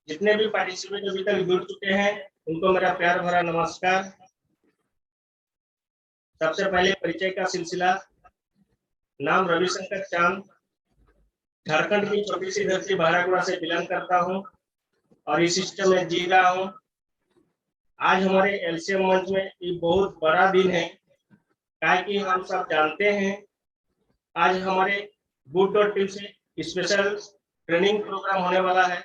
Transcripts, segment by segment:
जितने भी पार्टिसिपेंट अभी तक जुड़ चुके हैं उनको मेरा प्यार भरा नमस्कार। सबसे पहले परिचय का सिलसिला। नाम रविशंकर चांद, झारखंड की छोटी सी धरती बारागुड़ा से बिलोंग करता हूँ और इस सिस्टम में जी रहा हूँ। आज हमारे एलसीएम मंच में ये बहुत बड़ा दिन है, कि हम सब जानते हैं आज हमारे गुड डॉट टीम से स्पेशल ट्रेनिंग प्रोग्राम होने वाला है।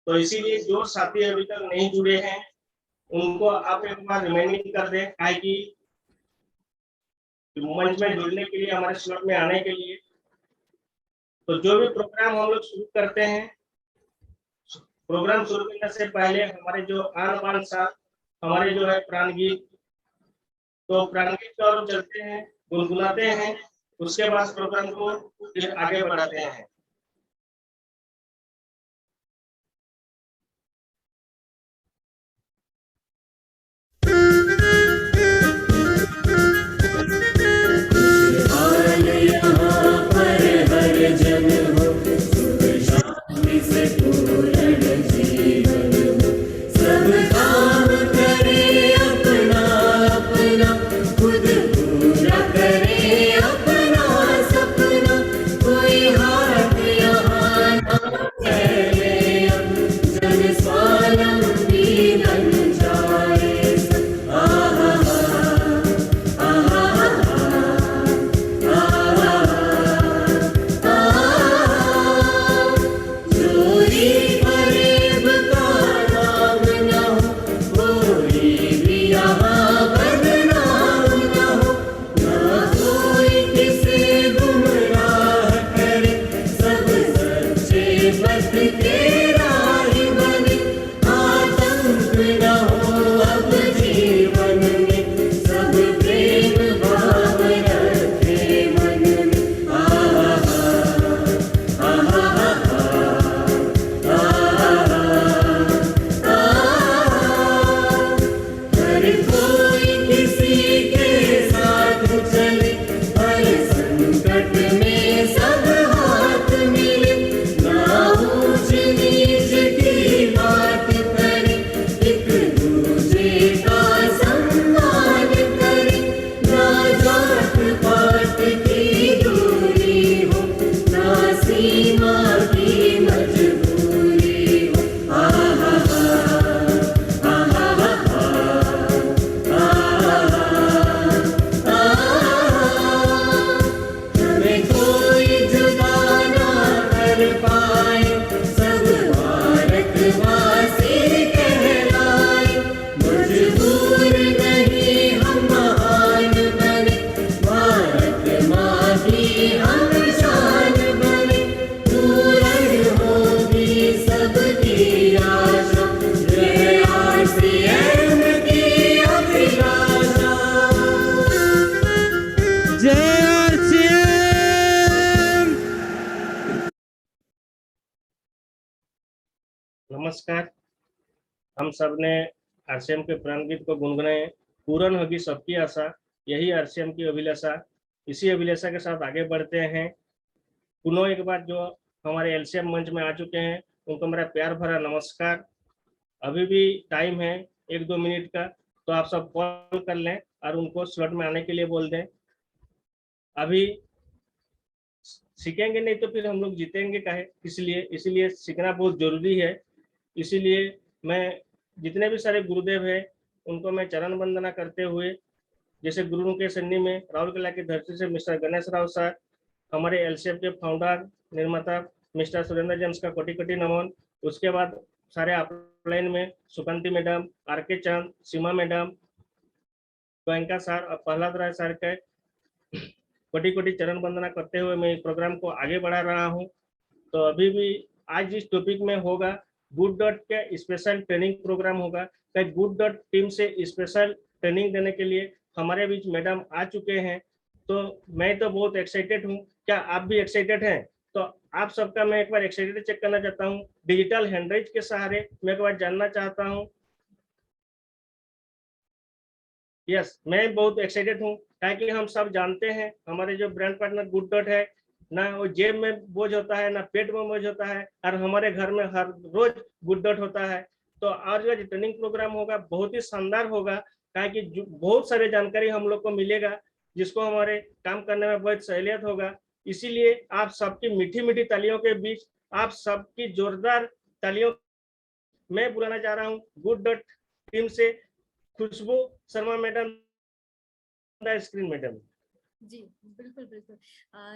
तो इसीलिए जो साथी अभी तक नहीं जुड़े हैं उनको आप एक बार रिमाइंडिंग कर दें, कि मंच में जुड़ने के लिए, हमारे स्लॉट में आने के लिए। तो जो भी प्रोग्राम हम लोग शुरू करते हैं, प्रोग्राम शुरू करने से पहले हमारे जो आन बान साथ हमारे जो है प्राणगीत, तो प्राणगीत की ओर चलते हैं, गुनगुनाते हैं, उसके बाद प्रोग्राम को फिर आगे बढ़ाते हैं। नमस्कार। हम सब ने आरसीएम के प्राणगीत को गुनगुनाए। पूर्ण होगी सबकी आशा, यही आरसीएम की अभिलाषा। इसी अभिलाषा के साथ आगे बढ़ते हैं। पुनः एक बार जो हमारे एलसीएम मंच में आ चुके हैं उनको मेरा प्यार भरा नमस्कार। अभी भी टाइम है 1-2 मिनट का, तो आप सब कॉल कर लें और उनको स्लॉट में आने के लिए बोल दें। अभी सीखेंगे नहीं तो फिर हम लोग जीतेंगे काहे, इसलिए सीखना बहुत जरूरी है। इसीलिए मैं जितने भी सारे गुरुदेव हैं उनको मैं चरण वंदना करते हुए, जैसे गुरु के सन्नी में राउरकेला की धरती से मिस्टर गणेश राव सर, हमारे एलसीएफ के फाउंडर निर्माता मिस्टर सुरेंद्र जेम्स का कोटि कोटि नमन। उसके बाद सारे अपलाइन में सुकांति मैडम, आर.के. चंद, सीमा मैडम, गोयंका सर और प्रहलाद राय सर के कोटि कोटि चरण वंदना करते हुए मैं इस प्रोग्राम को आगे बढ़ा रहा हूँ। तो अभी भी आज जिस टॉपिक में होगा, गुड डॉट के स्पेशल ट्रेनिंग प्रोग्राम होगा। गुड डॉट टीम से स्पेशल ट्रेनिंग देने के लिए हमारे बीच मैडम आ चुके हैं। तो मैं तो बहुत एक्साइटेड हूँ। क्या आप भी एक्साइटेड हैं? तो आप सबका मैं एक बार एक्साइटेड चेक करना चाहता हूँ। डिजिटल हैंडराइज के सहारे मैं एक बार जानना चाहता हूँ। यस, मैं बहुत एक्साइटेड हूँ, ताकि हम सब जानते हैं हमारे जो ब्रांड पार्टनर गुड डॉट है, ना वो जेब में बोझ होता है, ना पेट में बोझ होता है, और हमारे घर में हर रोज गुड डॉट होता है। तो आज का जो ट्रेनिंग प्रोग्राम होगा बहुत ही शानदार होगा, कहा कि बहुत सारे जानकारी हम लोग को मिलेगा, जिसको हमारे काम करने में बहुत सहूलियत होगा। इसीलिए आप सबकी मीठी मीठी तालियों के बीच, आप सबकी जोरदार तालियों मैं बुलाना चाह रहा हूँ गुड डॉट टीम से Khushboo Sharma madam, the screen madam. जी बिल्कुल बिल्कुल।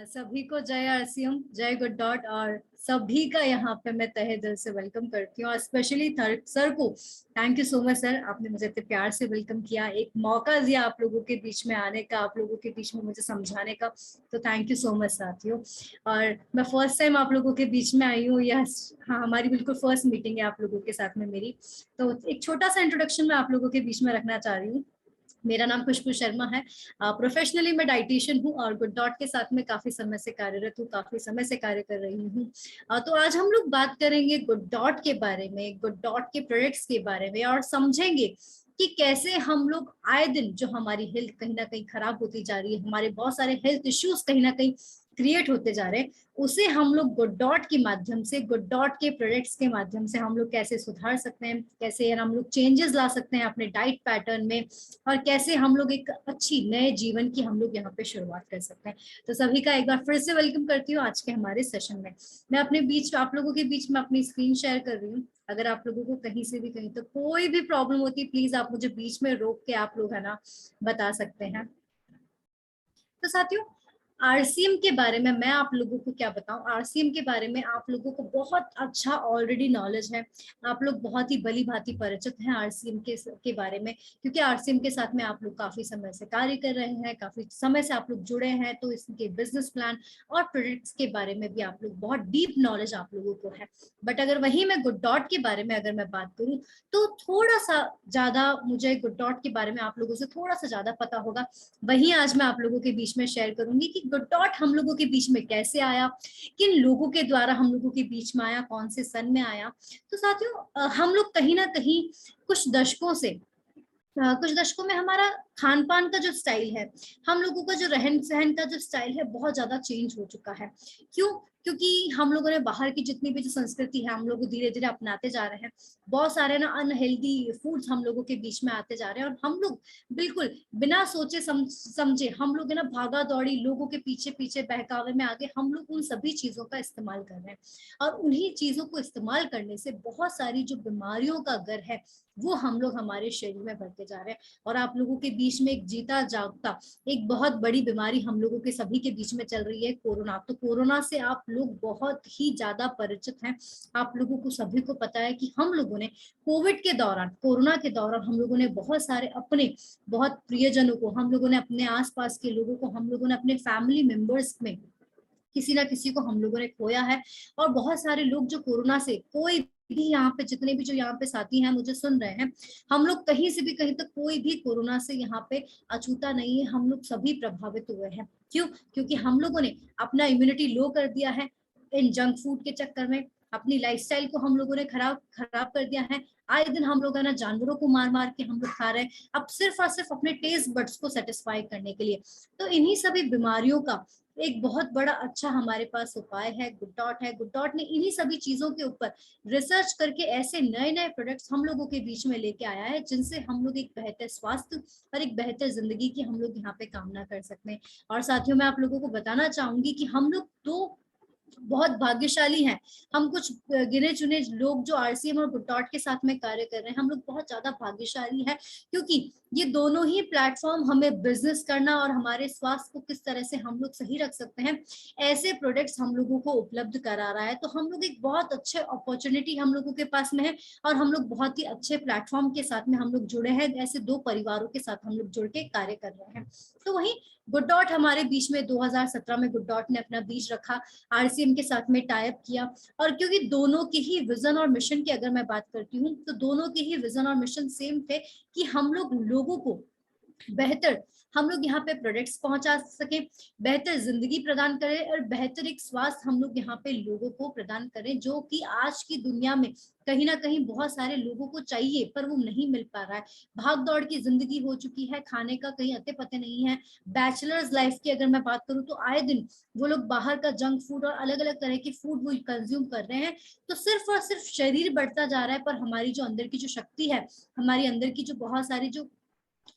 सभी को जय आरसीएम, जय गुड डॉट, और सभी का यहाँ पे मैं तहे दिल से वेलकम करती हूँ, और स्पेशली सर को thank you so much sir, आपने मुझे इतने प्यार से वेलकम किया, एक मौका दिया आप लोगों के बीच में आने का, आप लोगों के बीच में मुझे समझाने का, तो थैंक यू सो मच साथियों। और मैं फर्स्ट टाइम आप लोगों के बीच में आई हूँ, यस हाँ, हमारी बिल्कुल फर्स्ट मीटिंग है आप लोगों के साथ में मेरी, तो एक छोटा सा इंट्रोडक्शन मैं आप लोगों के बीच में रखना चाह रही हूँ। मेरा नाम खुशबू शर्मा है, प्रोफेशनली मैं डाइटिशियन हूँ और गुड डॉट के साथ में काफी समय से कार्यरत हूँ, काफी समय से कार्य कर रही हूँ। तो आज हम लोग बात करेंगे गुड डॉट के बारे में, गुड डॉट के प्रोडक्ट्स के बारे में, और समझेंगे कि कैसे हम लोग आए दिन जो हमारी हेल्थ कहीं ना कहीं खराब होती जा रही है, हमारे बहुत सारे हेल्थ इश्यूज कहीं ना कहीं क्रिएट होते जा रहे हैं, उसे हम लोग गुड डॉट के माध्यम से, गुड डॉट के प्रोडक्ट्स के माध्यम से हम लोग कैसे सुधार सकते हैं, कैसे हम लोग चेंजेस ला सकते हैं अपने डाइट पैटर्न में, और कैसे हम लोग एक अच्छी नए जीवन की हम लोग यहाँ पे शुरुआत कर सकते हैं। तो सभी का एक बार फिर से वेलकम करती हूँ आज के हमारे सेशन में। मैं अपने बीच आप लोगों के बीच में अपनी स्क्रीन शेयर कर रही हूँ, अगर आप लोगों को कहीं से भी कहीं तो कोई भी प्रॉब्लम होती है प्लीज आप मुझे बीच में रोक के आप लोग है ना बता सकते हैं। तो साथियों, आरसीएम के बारे में मैं आप लोगों को क्या बताऊं, आरसीएम के बारे में आप लोगों को बहुत अच्छा ऑलरेडी नॉलेज है, आप लोग बहुत ही भली भांति परिचित हैं आरसीएम के बारे में, क्योंकि आरसीएम के साथ में आप लोग काफी समय से कार्य कर रहे हैं, काफी समय से आप लोग जुड़े हैं, तो इसके बिजनेस प्लान और प्रोडक्ट्स के बारे में भी आप लोग बहुत डीप नॉलेज आप लोगों को है। बट अगर वही मैं गुड डॉट के बारे में अगर मैं बात करूँ तो थोड़ा सा ज्यादा मुझे गुड डॉट के बारे में आप लोगों से थोड़ा सा ज्यादा पता होगा, वही आज मैं आप लोगों के बीच में शेयर करूंगी कि गुड डॉट हम लोगों के बीच में कैसे आया, किन लोगों के द्वारा हम लोगों के बीच में आया, कौन से सन में आया। तो साथियों, हम लोग कहीं ना कहीं कुछ दशकों से कुछ दशकों में हमारा खान पान का जो स्टाइल है, हम लोगों का जो रहन सहन का जो स्टाइल है बहुत ज्यादा चेंज हो चुका है। क्यों? क्योंकि हम लोगों ने बाहर की जितनी भी जो संस्कृति है हम लोग धीरे धीरे अपनाते जा रहे हैं, बहुत सारे ना अनहेल्दी फूड्स हम लोगों के बीच में आते जा रहे हैं, और हम लोग बिल्कुल बिना सोचे समझे हम लोग है ना भागा दौड़ी लोगों के पीछे पीछे बहकावे में आगे हम लोग उन सभी चीजों का इस्तेमाल कर रहे हैं, और उन्हीं चीजों को इस्तेमाल करने से बहुत सारी जो बीमारियों का घर है वो हम लोग हमारे शरीर में भरते जा रहे हैं। और आप लोगों के बीच में एक जीता जागता एक बहुत बड़ी बीमारी हम लोगों के सभी के बीच में चल रही है, कोरोना। तो कोरोना से आप लोग बहुत ही ज्यादा परिचित हैं, आप लोगों को सभी को पता है कि हम लोगों ने कोविड के दौरान, कोरोना के दौरान हम लोगों ने बहुत सारे अपने बहुत प्रियजनों को, हम लोगों ने अपने आसपास के लोगों को, हम लोगों ने अपने फैमिली मेंबर्स में किसी ना किसी को हम लोगों ने खोया है। और बहुत सारे लोग जो कोरोना से, कोई भी यहाँ पे जितने भी जो यहाँ पे साथी हैं मुझे सुन रहे हैं, हम लोग कहीं से भी कहीं तक कोई भी कोरोना से यहाँ पे अछूता नहीं है, हम लोग सभी प्रभावित हुए हैं। क्यों? क्योंकि हम लोगों ने अपना इम्यूनिटी लो कर दिया है इन जंक फूड के चक्कर में, अपनी लाइफस्टाइल को हम लोगों ने खराब खराब कर दिया है। आए दिन हम लोग है ना जानवरों को मार मार के हम लोग खा रहे हैं, अब सिर्फ और सिर्फ अपने टेस्ट बड्स को सेटिस्फाई करने के लिए। तो इन्हीं सभी बीमारियों का एक बहुत बड़ा अच्छा हमारे पास उपाय है गुड डॉट है। गुड डॉट ने इन्हीं सभी चीजों के ऊपर रिसर्च करके ऐसे नए नए प्रोडक्ट्स हम लोगों के बीच में लेके आया है, जिनसे हम लोग एक बेहतर स्वास्थ्य और एक बेहतर जिंदगी की हम लोग यहाँ पे कामना कर सकते हैं। और साथियों, मैं आप लोगों को बताना चाहूंगी कि हम लोग तो बहुत भाग्यशाली हैं, हम कुछ गिने चुने लोग जो आरसीएम और गुड डॉट के साथ में कार्य कर रहे हैं, हम लोग बहुत ज्यादा भाग्यशाली है, क्योंकि ये दोनों ही प्लेटफॉर्म हमें बिजनेस करना और हमारे स्वास्थ्य को किस तरह से हम लोग सही रख सकते हैं ऐसे प्रोडक्ट्स हम लोगों को उपलब्ध करा रहा है। तो हम लोग एक बहुत अच्छे अपॉर्चुनिटी हम लोगों के पास में है, और हम लोग बहुत ही अच्छे प्लेटफॉर्म के साथ में हम लोग जुड़े हैं, ऐसे दो परिवारों के साथ हम लोग जुड़ के कार्य कर रहे हैं। तो वही गुड डॉट हमारे बीच में 2017 में गुड डॉट ने अपना बीज रखा, आरसीएम के साथ में टाइप किया, और क्योंकि दोनों के ही विजन और मिशन की अगर मैं बात करती हूँ तो दोनों के ही विजन और मिशन सेम थे कि हम लोग लोगों को बेहतर हम लोग यहाँ पे प्रोडक्ट्स पहुंचा सके, बेहतर जिंदगी प्रदान करें और बेहतर एक स्वास्थ्य हम लोग यहाँ पे लोगों को प्रदान करें, जो कि आज की दुनिया में कहीं ना कहीं बहुत सारे लोगों को चाहिए पर वो नहीं मिल पा रहा है। भाग दौड़ की जिंदगी हो चुकी है, खाने का कहीं अते पते नहीं है। बैचलर्स लाइफ की अगर मैं बात करूं तो आए दिन वो लोग बाहर का जंक फूड और अलग अलग तरह के फूड वो कंज्यूम कर रहे हैं। तो सिर्फ और सिर्फ शरीर बढ़ता जा रहा है, पर हमारी जो अंदर की जो शक्ति है, हमारी अंदर की जो बहुत सारी जो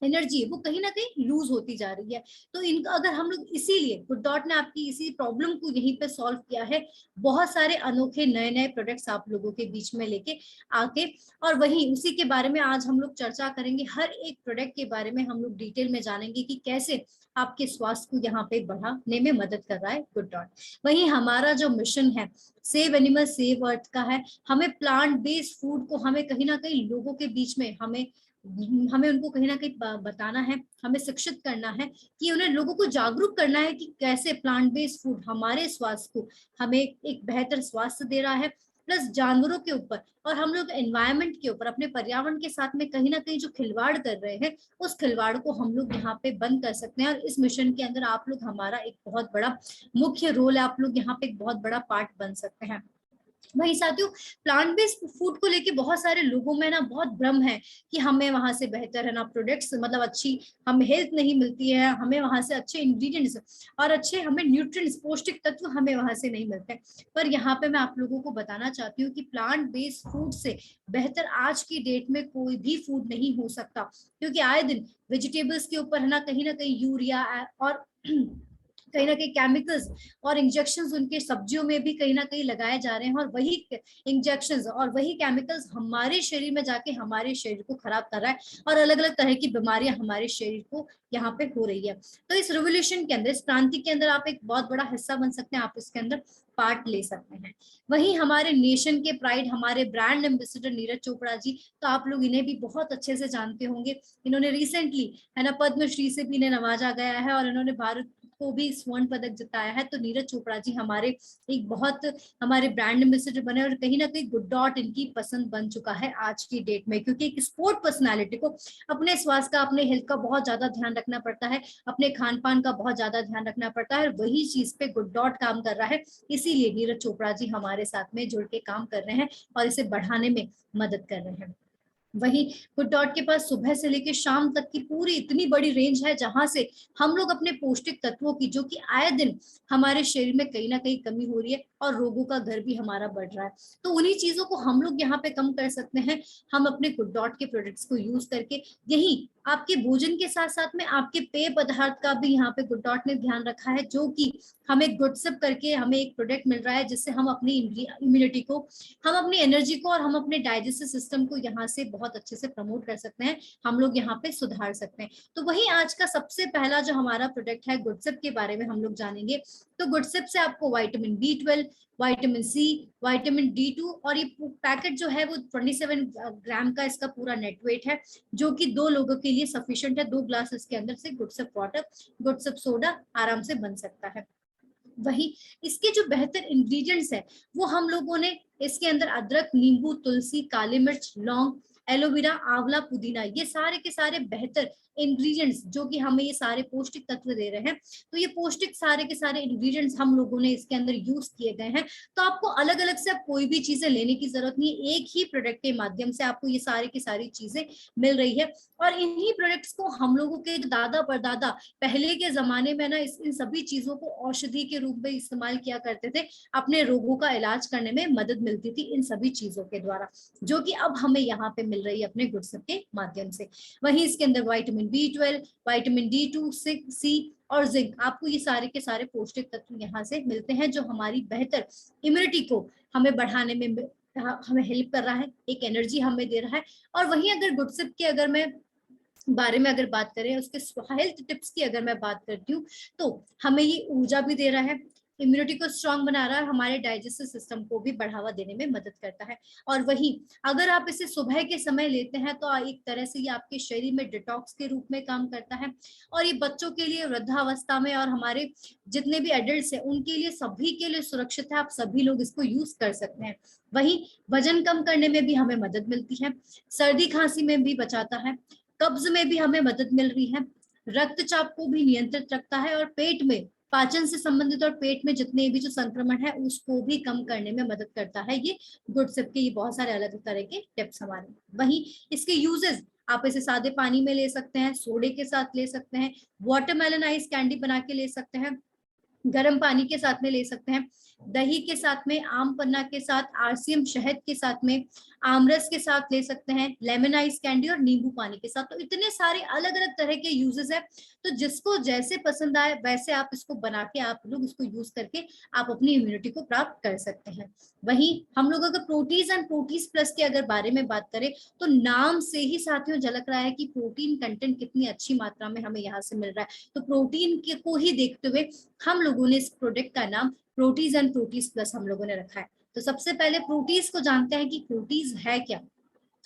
एनर्जी है, वो कहीं ना कहीं लूज होती जा रही है। तो इनका अगर हम लोग, इसीलिए गुड डॉट ने आपकी इसी प्रॉब्लम को यहीं पे सॉल्व किया है, बहुत सारे अनोखे नए नए प्रोडक्ट्स आप लोगों के बीच में लेके आके। और वही उसी के बारे में आज हम लोग चर्चा करेंगे, हर एक प्रोडक्ट के बारे में हम लोग डिटेल में जानेंगे कि कैसे आपके स्वास्थ्य को यहाँ पे बढ़ाने में मदद कर रहा है गुड डॉट। वही हमारा जो मिशन है सेव एनिमल सेव अर्थ का है। हमें प्लांट बेस्ड फूड को हमें कहीं ना कहीं लोगों के बीच में हमें उनको कहीं ना कहीं बताना है, हमें शिक्षित करना है, कि उन्हें लोगों को जागरूक करना है कि कैसे प्लांट बेस्ड फूड हमारे स्वास्थ्य को हमें एक बेहतर स्वास्थ्य दे रहा है, प्लस जानवरों के ऊपर और हम लोग एनवायरनमेंट के ऊपर, अपने पर्यावरण के साथ में कहीं ना कहीं जो खिलवाड़ कर रहे हैं, उस खिलवाड़ को हम लोग यहाँ पे बंद कर सकते हैं। और इस मिशन के अंदर आप लोग हमारा एक बहुत बड़ा मुख्य रोल है, आप लोग यहाँ पे एक बहुत बड़ा पार्ट बन सकते हैं। वही साथियों, प्लांट बेस्ड फूड को लेके बहुत सारे लोगों में ना बहुत भ्रम है कि हमें वहां से बेहतर है ना प्रोडक्ट्स, मतलब अच्छी हमें हेल्थ नहीं मिलती है, हमें वहां से अच्छे इंग्रेडिएंट्स और अच्छे हमें न्यूट्रिएंट्स पौष्टिक तत्व हमें वहां से नहीं मिलते। पर यहाँ पे मैं आप लोगों को बताना चाहती हूँ कि प्लांट बेस्ड फूड से बेहतर आज की डेट में कोई भी फूड नहीं हो सकता, क्योंकि आए दिन वेजिटेबल्स के ऊपर है ना कहीं यूरिया और कहीं ना कहीं केमिकल्स और इंजेक्शंस उनके सब्जियों में भी कहीं ना कहीं लगाए जा रहे हैं, और वही इंजेक्शंस और वही केमिकल्स हमारे शरीर में जाके हमारे शरीर को खराब कर रहा है, और अलग अलग तरह की बीमारियां हमारे शरीर को यहाँ पे हो रही है। तो इस रिवोल्यूशन के अंदर, इस क्रांति के अंदर आप एक बहुत बड़ा हिस्सा बन सकते हैं, आप इसके अंदर पार्ट ले सकते हैं। वहीं हमारे नेशन के प्राइड, हमारे ब्रांड एम्बेसडर नीरज चोपड़ा जी, तो आप लोग इन्हें भी बहुत अच्छे से जानते होंगे। इन्होंने रिसेंटली है ना पद्मश्री से भी इन्हें नवाजा गया है, और इन्होंने भारत को भी स्वर्ण पदक जिताया है। तो नीरज चोपड़ा जी हमारे एक बहुत हमारे ब्रांड एम्बेसडर बने, और कहीं ना कहीं गुड डॉट इनकी पसंद बन चुका है आज की डेट में, क्योंकि एक स्पोर्ट पर्सनालिटी को अपने स्वास्थ्य का, अपने हेल्थ का बहुत ज्यादा ध्यान रखना पड़ता है, अपने खान पान का बहुत ज्यादा ध्यान रखना पड़ता है, और वही चीज पे गुड डॉट काम कर रहा है। इसीलिए नीरज चोपड़ा जी हमारे साथ में जुड़ के काम कर रहे हैं और इसे बढ़ाने में मदद कर रहे हैं। वही गुड डॉट के पास सुबह से लेकर शाम तक की पूरी इतनी बड़ी रेंज है, जहां से हम लोग अपने पौष्टिक तत्वों की, जो कि आए दिन हमारे शरीर में कहीं ना कहीं कमी हो रही है और रोगों का घर भी हमारा बढ़ रहा है, तो उन्हीं चीजों को हम लोग यहाँ पे कम कर सकते हैं, हम अपने गुड डॉट के प्रोडक्ट्स को यूज करके। यही आपके भोजन के साथ साथ में आपके पेय पदार्थ का भी यहाँ पे गुड डॉट ने ध्यान रखा है, जो कि हमें गुडसिप करके हमें एक प्रोडक्ट मिल रहा है, जिससे हम अपनी इम्यूनिटी को, हम अपनी एनर्जी को और हम अपने डाइजेस्टिव सिस्टम को यहाँ से बहुत अच्छे से प्रमोट कर सकते हैं, हम लोग यहाँ पे सुधार सकते हैं। तो वही आज का सबसे पहला जो हमारा प्रोडक्ट है गुडसिप के बारे में हम लोग जानेंगे। तो गुडसिप से आपको vitamin B12, vitamin C, vitamin D2, और ये पैकेट जो है वो 27 ग्राम का इसका पूरा नेट वेट है, जो कि 2 लोगों के लिए सफिशिएंट है। 2 ग्लास इसके अंदर से गुडसिप वाटर, गुडसिप सोडा आराम से बन सकता है। वही इसके जो बेहतर इंग्रेडिएंट्स है, वो हम लोगों ने इसके अंदर अदरक, नींबू, तुलसी, काली मिर्च, लौंग, एलोवेरा, आंवला, पुदीना, ये सारे के सारे बेहतर इंग्रेडिएंट्स जो कि हमें ये सारे पौष्टिक तत्व दे रहे हैं। तो ये पौष्टिक सारे के सारे इंग्रेडिएंट्स हम लोगों ने इसके अंदर यूज किए गए हैं। तो आपको अलग अलग से आप कोई भी चीजें लेने की जरूरत नहीं है, एक ही प्रोडक्ट के माध्यम से आपको ये सारी की सारी चीजें मिल रही है। और इन्हीं प्रोडक्ट्स को हम लोगों के दादा परदादा पहले के जमाने में ना इन सभी चीजों को औषधि के रूप में इस्तेमाल किया करते थे, अपने रोगों का इलाज करने में मदद मिलती थी इन सभी चीजों के द्वारा, जो कि अब हमें यहाँ पे मिल रही है अपने गुडसिप के माध्यम से। वहीं इसके अंदर विटामिन B12, विटामिन D2, सी और जिंक, आपको ये सारे के सारे पौष्टिक तत्व यहाँ से मिलते हैं, जो हमारी बेहतर इम्यूनिटी को हमें बढ़ाने में हमें हेल्प कर रहा है, एक एनर्जी हमें दे रहा है। और वहीं अगर गुडसिप के अगर मैं बारे में अगर बात करें, उसके हेल्थ टिप्स की अगर मैं बात करती हूँ, तो हमें ये ऊर्जा भी दे रहा है, इम्यूनिटी को स्ट्रांग बना रहा है, हमारे डाइजेस्टिव सिस्टम को भी बढ़ावा देने में मदद करता है। और वही अगर आप इसे सुबह के समय लेते हैं, तो एक तरह से ये आपके शरीर में डिटॉक्स के रूप में काम करता है। और ये बच्चों के लिए, वृद्धावस्था में, और हमारे जितने भी एडल्ट्स हैं उनके लिए, सभी के लिए सुरक्षित है, आप सभी लोग इसको यूज कर सकते हैं। वही वजन कम करने में भी हमें मदद मिलती है, सर्दी खांसी में भी बचाता है, कब्ज में भी हमें मदद मिल रही है, रक्तचाप को भी नियंत्रित रखता है, और पेट में पाचन से संबंधित और पेट में जितने भी जो संक्रमण है उसको भी कम करने में मदद करता है ये गुड सिप के। ये बहुत सारे अलग तरह के टिप्स हमारे। वहीं इसके यूजेस, आप इसे सादे पानी में ले सकते हैं, सोडे के साथ ले सकते हैं, वाटरमेलन आइस कैंडी बना के ले सकते हैं, गर्म पानी के साथ में ले सकते हैं, दही के साथ में, आम पन्ना के साथ, आरसीएम शहद के साथ में, आमरस के साथ ले सकते हैं, लेमन आइस कैंडी और नींबू पानी के साथ। तो इतने सारे अलग अलग तरह के यूजेस है, तो जिसको जैसे पसंद आए वैसे आप इसको बना के आप लोग इसको यूज करके आप अपनी इम्यूनिटी को प्राप्त कर सकते हैं। वहीं हम लोग अगर प्रोटीज एंड प्रोटीज प्लस के अगर बारे में बात करें तो नाम से ही साथियों झलक रहा है कि प्रोटीन कंटेंट कितनी अच्छी मात्रा में हमें यहाँ से मिल रहा है। तो प्रोटीन को ही देखते हुए हम लोगों ने इस प्रोडक्ट का नाम प्रोटीज एंड प्रोटीज प्लस हम लोगों ने रखा है। तो सबसे पहले प्रोटीज को जानते हैं कि प्रोटीज है क्या।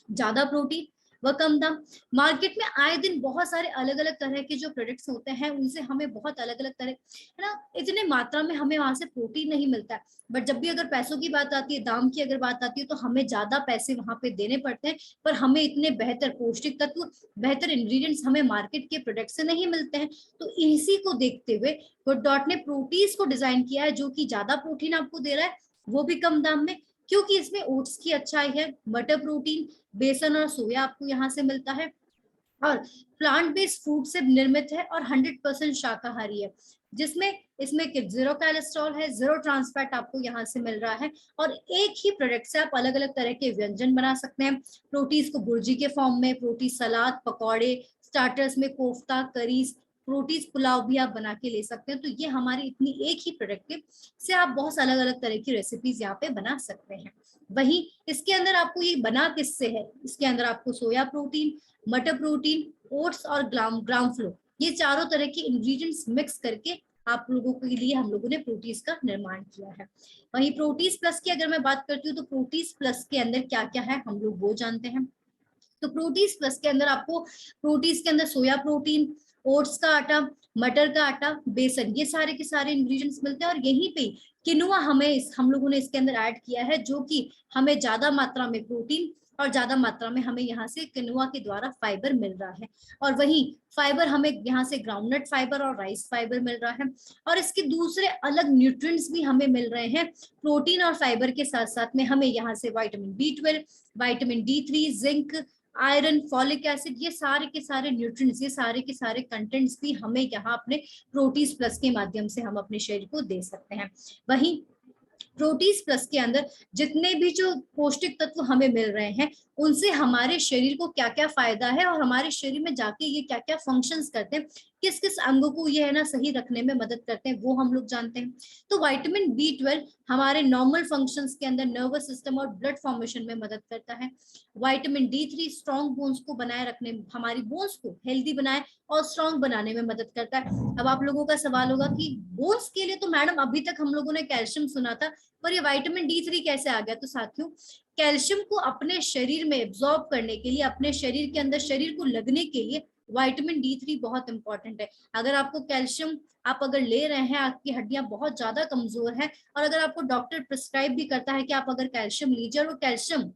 ज्यादा प्रोटीन व कम दाम। मार्केट में आए दिन बहुत सारे अलग अलग तरह के जो प्रोडक्ट्स होते हैं उनसे हमें बहुत अलग अलग तरह है ना, इतने मात्रा में हमें वहां से प्रोटीन नहीं मिलता है। बट जब भी अगर पैसों की बात आती है, दाम की अगर बात आती है, तो हमें ज्यादा पैसे वहां पे देने पड़ते हैं, पर हमें इतने बेहतर पौष्टिक तत्व, बेहतर इंग्रेडिएंट्स हमें मार्केट के प्रोडक्ट से नहीं मिलते हैं। तो इसी को देखते हुए गुड डॉट ने प्रोटीज को डिजाइन किया है, जो कि ज्यादा प्रोटीन आपको दे रहा है, वो भी कम दाम में, क्योंकि इसमें ओट्स की अच्छाई है, मटर प्रोटीन, बेसन और सोया आपको यहाँ से मिलता है, और प्लांट बेस्ड फूड से निर्मित है, और 100% शाकाहारी है, जिसमें इसमें जीरो कोलेस्ट्रॉल है, जीरो ट्रांस फैट आपको यहाँ से मिल रहा है। और एक ही प्रोडक्ट से आप अलग अलग तरह के व्यंजन बना सकते हैं। प्रोटीज को भुर्जी के फॉर्म में, प्रोटीज सलाद, पकौड़े, स्टार्टर्स में कोफ्ता, करीज, प्रोटीज पुलाव भी आप बना के ले सकते हैं। तो ये हमारी इतनी एक ही प्रोडक्ट से आप बहुत अलग अलग तरह की रेसिपीज यहाँ पे बना सकते हैं। वहीं इसके अंदर आपको ये बना किससे है, इसके अंदर आपको सोया प्रोटीन, मटर प्रोटीन, ओट्स और ग्राम फ्लोर, ये चारों तरह के इंग्रेडिएंट्स मिक्स करके आप लोगों के लिए हम लोगों ने प्रोटीज का निर्माण किया है। वहीं प्रोटीज प्लस की अगर मैं बात करती हूँ तो प्रोटीज प्लस के अंदर क्या क्या है हम लोग वो जानते हैं। तो प्रोटीज प्लस के अंदर आपको प्रोटीज के अंदर सोया प्रोटीन, ओट्स का आटा, मटर का आटा, बेसन, ये सारे के सारे इंग्रेडिएंट्स मिलते हैं। और यहीं पे किनुआ हम लोगों ने इसके अंदर ऐड किया है, जो कि हमें ज्यादा मात्रा में प्रोटीन और ज्यादा मात्रा में हमें यहाँ से किनुआ के द्वारा फाइबर मिल रहा है। और वही फाइबर हमें यहाँ से ग्राउंडनट फाइबर और राइस फाइबर मिल रहा है। और इसके दूसरे अलग न्यूट्रिएंट्स भी हमें मिल रहे हैं। प्रोटीन और फाइबर के साथ साथ में हमें यहाँ से vitamin B12, vitamin D3, zinc, iron, folic acid, ये सारे के सारे न्यूट्रिएंट्स, ये सारे के सारे कंटेंट्स भी हमें यहाँ अपने प्रोटीज प्लस के माध्यम से हम अपने शरीर को दे सकते हैं। वहीं प्रोटीज प्लस के अंदर जितने भी जो पौष्टिक तत्व हमें मिल रहे हैं उनसे हमारे शरीर को क्या क्या फायदा है, और हमारे शरीर में जाके ये क्या क्या फंक्शंस करते हैं, किस किस अंगों को ये है ना सही रखने में मदद करते हैं, वो हम लोग जानते हैं। तो विटामिन B12 हमारे नॉर्मल फंक्शंस के अंदर नर्वस सिस्टम और ब्लड फॉर्मेशन में मदद करता है। विटामिन D3 स्ट्रॉन्ग बोन्स को बनाए रखने, हमारी बोन्स को हेल्दी बनाए और स्ट्रॉन्ग बनाने में मदद करता है। अब आप लोगों का सवाल होगा कि बोन्स के लिए तो मैडम अभी तक हम लोगों ने कैल्शियम सुना था, पर ये विटामिन D3 कैसे आ गया। तो साथियों, कैल्शियम को अपने शरीर में एब्जॉर्ब करने के लिए, अपने शरीर के अंदर शरीर को लगने के लिए विटामिन D3 बहुत इंपॉर्टेंट है। अगर आपको कैल्शियम आप अगर ले रहे हैं, आपकी हड्डियां बहुत ज्यादा कमजोर है, और अगर आपको डॉक्टर प्रिस्क्राइब भी करता है कि आप अगर कैल्शियम लीजिए, और वो कैल्शियम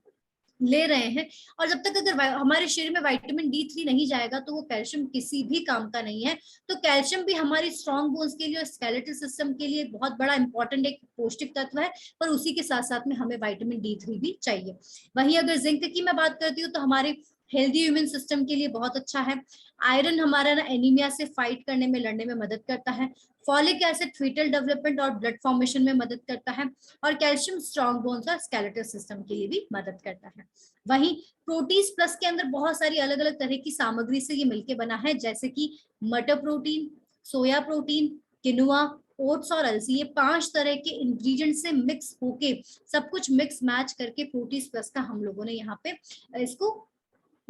ले रहे हैं, और जब तक अगर हमारे शरीर में विटामिन D3 नहीं जाएगा तो वो कैल्शियम किसी भी काम का नहीं है। तो कैल्शियम भी हमारी स्ट्रॉन्ग बोन्स के लिए और स्केलेटल सिस्टम के लिए बहुत बड़ा इंपॉर्टेंट एक पौष्टिक तत्व है, पर उसी के साथ साथ में हमें विटामिन D3 भी चाहिए। वहीं अगर जिंक की मैं बात करती हूँ तो हमारे हेल्दी इम्यून सिस्टम के लिए बहुत अच्छा है। आयरन हमारा ना एनीमिया से फाइट करने में, लड़ने में मदद करता है। फॉलिक एसिड फीटल डेवलपमेंट और ब्लड फॉर्मेशन में मदद करता है। और कैल्शियम स्ट्रॉन्ग बोन्स और स्केलेटल सिस्टम के लिए भी मदद करता है। वहीं प्रोटीज प्लस के अंदर बहुत सारी अलग अलग तरह की सामग्री से ये मिलके बना है, जैसे कि मटर प्रोटीन, सोया प्रोटीन, किनुआ, ओट्स और अलसी, ये 5 तरह के इंग्रेडिएंट से मिक्स होके, सब कुछ मिक्स मैच करके प्रोटीज प्लस का हम लोगों ने यहाँ पे इसको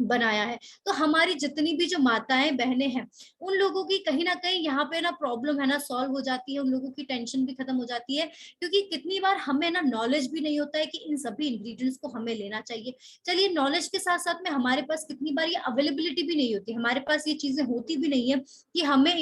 बनाया है। तो हमारी जितनी भी जो माताएं बहनें हैं उन लोगों की कहीं ना कहीं यहाँ पे ना प्रॉब्लम है ना सॉल्व हो जाती है, उन लोगों की टेंशन भी खत्म हो जाती है, क्योंकि कितनी बार हमें ना नॉलेज भी नहीं होता है कि इन सभी इंग्रेडिएंट्स को हमें लेना चाहिए। चलिए, नॉलेज के साथ साथ में हमारे पास कितनी बार ये अवेलेबिलिटी भी नहीं होती, हमारे पास ये चीजें होती भी नहीं है कि हमें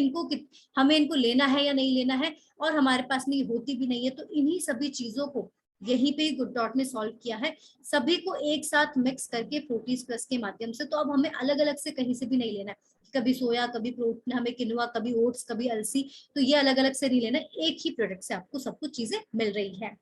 इनको लेना है या नहीं लेना है, और हमारे पास में ये होती भी नहीं है। तो इन्हीं सभी चीजों को यहीं पे ही गुड डॉट ने सॉल्व किया है, सभी को एक साथ मिक्स करके प्रोटीज प्लस के माध्यम से। तो अब हमें अलग अलग से कहीं से भी नहीं लेना है, कभी सोया, कभी प्रोटीन, हमें किनुआ, कभी ओट्स, कभी अलसी, तो ये अलग अलग से नहीं लेना, एक ही प्रोडक्ट से आपको सब कुछ चीजें मिल रही है।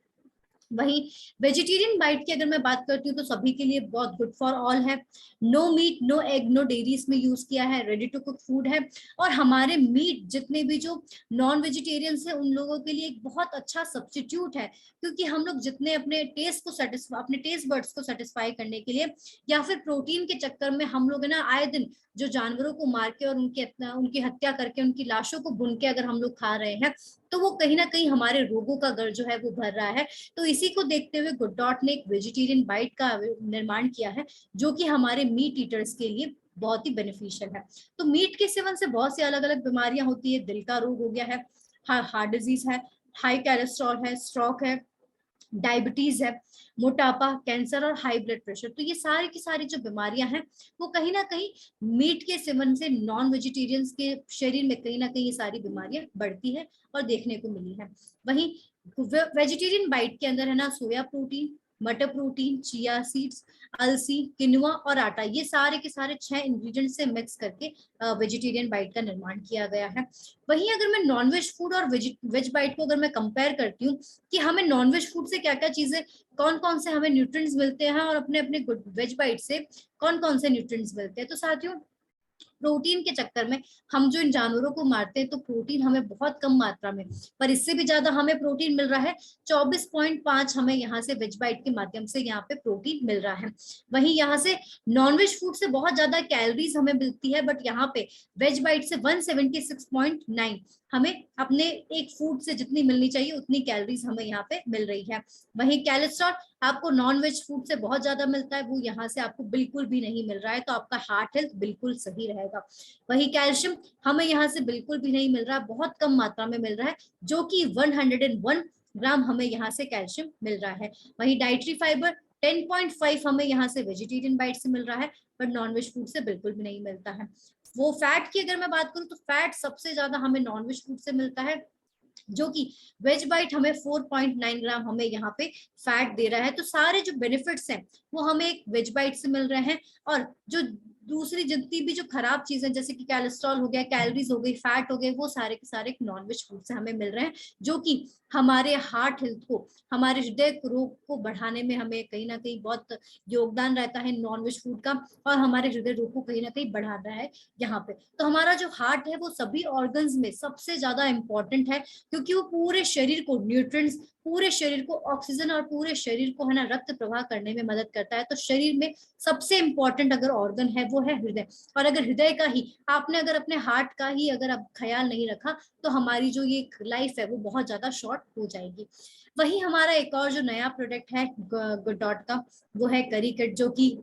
वहीं वेजिटेरियन बाइट की अगर मैं बात करती हूँ तो सभी के लिए बहुत गुड फॉर ऑल है। No meat, no egg, no dairy इसमें यूज किया है, रेडी टू कुक फूड है। और हमारे मीट जितने भी जो नॉन वेजिटेरियंस है उन लोगों के लिए एक बहुत अच्छा सब्स्टिट्यूट है, क्योंकि हम लोग जितने अपने टेस्ट को सेटिस्फाई, अपने टेस्ट बर्ड्स को सेटिस्फाई करने के लिए या फिर प्रोटीन के चक्कर में हम लोग है ना आए दिन जो जानवरों को मार के और उनकी हत्या करके उनकी लाशों को भून के अगर हम लोग खा रहे हैं, तो वो कहीं ना कहीं हमारे रोगों का घर जो है वो भर रहा है। तो इसी को देखते हुए गुड डॉट ने एक वेजिटेरियन बाइट का निर्माण किया है, जो कि हमारे मीट ईटर्स के लिए बहुत ही बेनिफिशियल है। तो मीट के सेवन से बहुत सी अलग अलग बीमारियां होती है, दिल का रोग हो गया है, हार्ट डिजीज है, हाई कोलेस्ट्रॉल है, स्ट्रोक है, डायबिटीज है, मोटापा, कैंसर और हाई ब्लड प्रेशर। तो ये सारी की सारी जो बीमारियां हैं वो कहीं ना कहीं मीट के सेवन से नॉन वेजिटेरियंस के शरीर में कहीं ना कहीं ये सारी बीमारियां बढ़ती है और देखने को मिली है। वहीं वेजिटेरियन बाइट के अंदर है ना सोया प्रोटीन, मटर प्रोटीन, चिया सीड्स, अलसी, किनुआ और आटा, ये सारे के सारे 6 इंग्रेडिएंट से मिक्स करके वेजिटेरियन बाइट का निर्माण किया गया है। वहीं अगर मैं नॉनवेज फूड और वेज बाइट को अगर मैं कंपेयर करती हूँ कि हमें नॉनवेज फूड से क्या क्या चीजें, कौन कौन से हमें न्यूट्रिएंट्स मिलते हैं और अपने अपने वेज बाइट से कौन कौन से न्यूट्रिएंट्स मिलते हैं, तो साथियों प्रोटीन के चक्कर में हम जो इन जानवरों को मारते हैं तो प्रोटीन हमें बहुत कम मात्रा में, पर इससे भी ज्यादा हमें प्रोटीन मिल रहा है, 24.5 हमें यहाँ से वेज बाइट के माध्यम से यहाँ पे प्रोटीन मिल रहा है। वहीं यहाँ से नॉनवेज फूड से बहुत ज्यादा कैलोरीज हमें मिलती है, बट यहाँ पे वेज बाइट से 176.9 हमें अपने एक फूड से जितनी मिलनी चाहिए उतनी कैलोरीज हमें यहाँ पे मिल रही है। वहीं कोलेस्ट्रॉल आपको नॉन वेज फूड से बहुत ज्यादा मिलता है, वो यहाँ से आपको बिल्कुल भी नहीं मिल रहा है, तो आपका हार्ट हेल्थ बिल्कुल सही रहेगा। वही कैल्शियम हमें यहाँ से बिल्कुल भी नहीं मिल रहा है, बहुत कम मात्रा में मिल रहा है, जो कि 101 ग्राम हमें यहाँ से कैल्शियम मिल रहा है। वही डाइटरी फाइबर 10.5 हमें यहाँ से वेजिटेरियन बाइट से मिल रहा है, पर नॉनवेज फूड से बिल्कुल भी नहीं मिलता है। वो फैट की अगर मैं बात करूँ तो फैट सबसे ज्यादा हमें नॉनवेज फूड से मिलता है, जो कि वेज बाइट हमें 4.9 ग्राम हमें यहाँ पे फैट दे रहा है। तो सारे जो बेनिफिट्स हैं वो हमें एक वेज बाइट से मिल रहे हैं, और जो दूसरी जितनी भी जो खराब चीजें जैसे कि कोलेस्ट्रॉल हो गया, कैलोरीज हो गई, फैट हो गए, वो सारे के सारे नॉनवेज फूड से हमें मिल रहे हैं, जो कि हमारे हार्ट हेल्थ को, हमारे हृदय रोग को बढ़ाने में हमें कहीं ना कहीं बहुत योगदान रहता है नॉनवेज फूड का, और हमारे हृदय रोग को कहीं ना कहीं बढ़ा रहा है यहाँ पे। तो हमारा जो हार्ट है वो सभी ऑर्गन्स में सबसे ज्यादा इंपॉर्टेंट है, क्योंकि वो पूरे शरीर को न्यूट्रिएंट्स, पूरे शरीर को ऑक्सीजन और पूरे शरीर को है ना रक्त प्रवाह करने में मदद करता है। तो शरीर में सबसे इंपॉर्टेंट अगर ऑर्गन है वो है हृदय, और अगर हृदय का ही आपने अगर अपने हार्ट का ही अगर आप ख्याल नहीं रखा तो हमारी जो ये लाइफ है वो बहुत ज्यादा शॉर्ट हो जाएगी। वही हमारा एक और जो नया प्रोडक्ट है गुड डॉट का, वो है करी किट, जो कि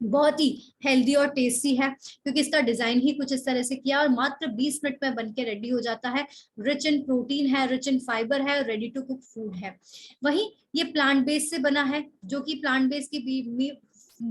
बहुत ही हेल्दी और टेस्टी है, क्योंकि इसका डिजाइन ही कुछ इस तरह से किया और मात्र 20 मिनट में बनके रेडी हो जाता है। रिच इन प्रोटीन है, रिच इन फाइबर है, रेडी टू कुक फूड है। वहीं ये प्लांट बेस्ड से बना है, जो कि प्लांट बेस्ड की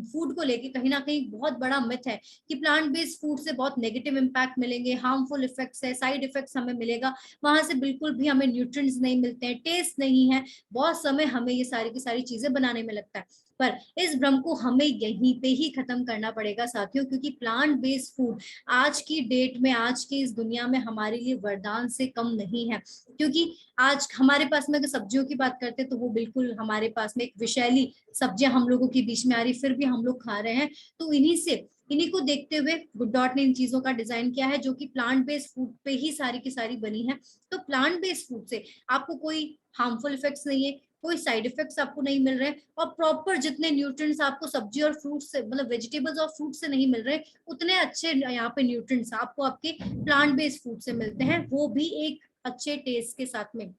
फूड को लेके कहीं ना कहीं बहुत बड़ा मिथ है कि प्लांट बेस्ड फूड से बहुत नेगेटिव इंपैक्ट मिलेंगे, हार्मफुल इफेक्ट्स है, साइड इफेक्ट्स हमें मिलेगा, वहां से बिल्कुल भी हमें न्यूट्रिएंट्स नहीं मिलते हैं, टेस्ट नहीं है, बहुत समय हमें ये सारी की सारी चीजें बनाने में लगता है। पर इस भ्रम को हमें यहीं पे ही खत्म करना पड़ेगा साथियों, क्योंकि प्लांट बेस्ड फूड आज की डेट में, आज की इस दुनिया में हमारे लिए वरदान से कम नहीं है। क्योंकि आज हमारे पास में अगर सब्जियों की बात करते हैं तो वो बिल्कुल हमारे पास में एक विषैली सब्जियां हम लोगों के बीच में आ रही, फिर भी हम लोग खा रहे हैं। तो इन्हीं को देखते हुए गुड डॉट ने इन चीजों का डिजाइन किया है, जो कि प्लांट बेस्ड फूड पे ही सारी की सारी बनी है। तो प्लांट बेस्ड फूड से आपको कोई हार्मफुल इफेक्ट्स नहीं है, कोई साइड इफेक्ट्स आपको नहीं मिल रहे हैं, और प्रॉपर जितने न्यूट्रिएंट्स आपको सब्जी और फ्रूट से, मतलब वेजिटेबल्स और फ्रूट से नहीं मिल रहे, उतने अच्छे यहाँ पे न्यूट्रिएंट्स आपको आपके प्लांट बेस्ड फूड से मिलते हैं, वो भी एक अच्छे टेस्ट के साथ में।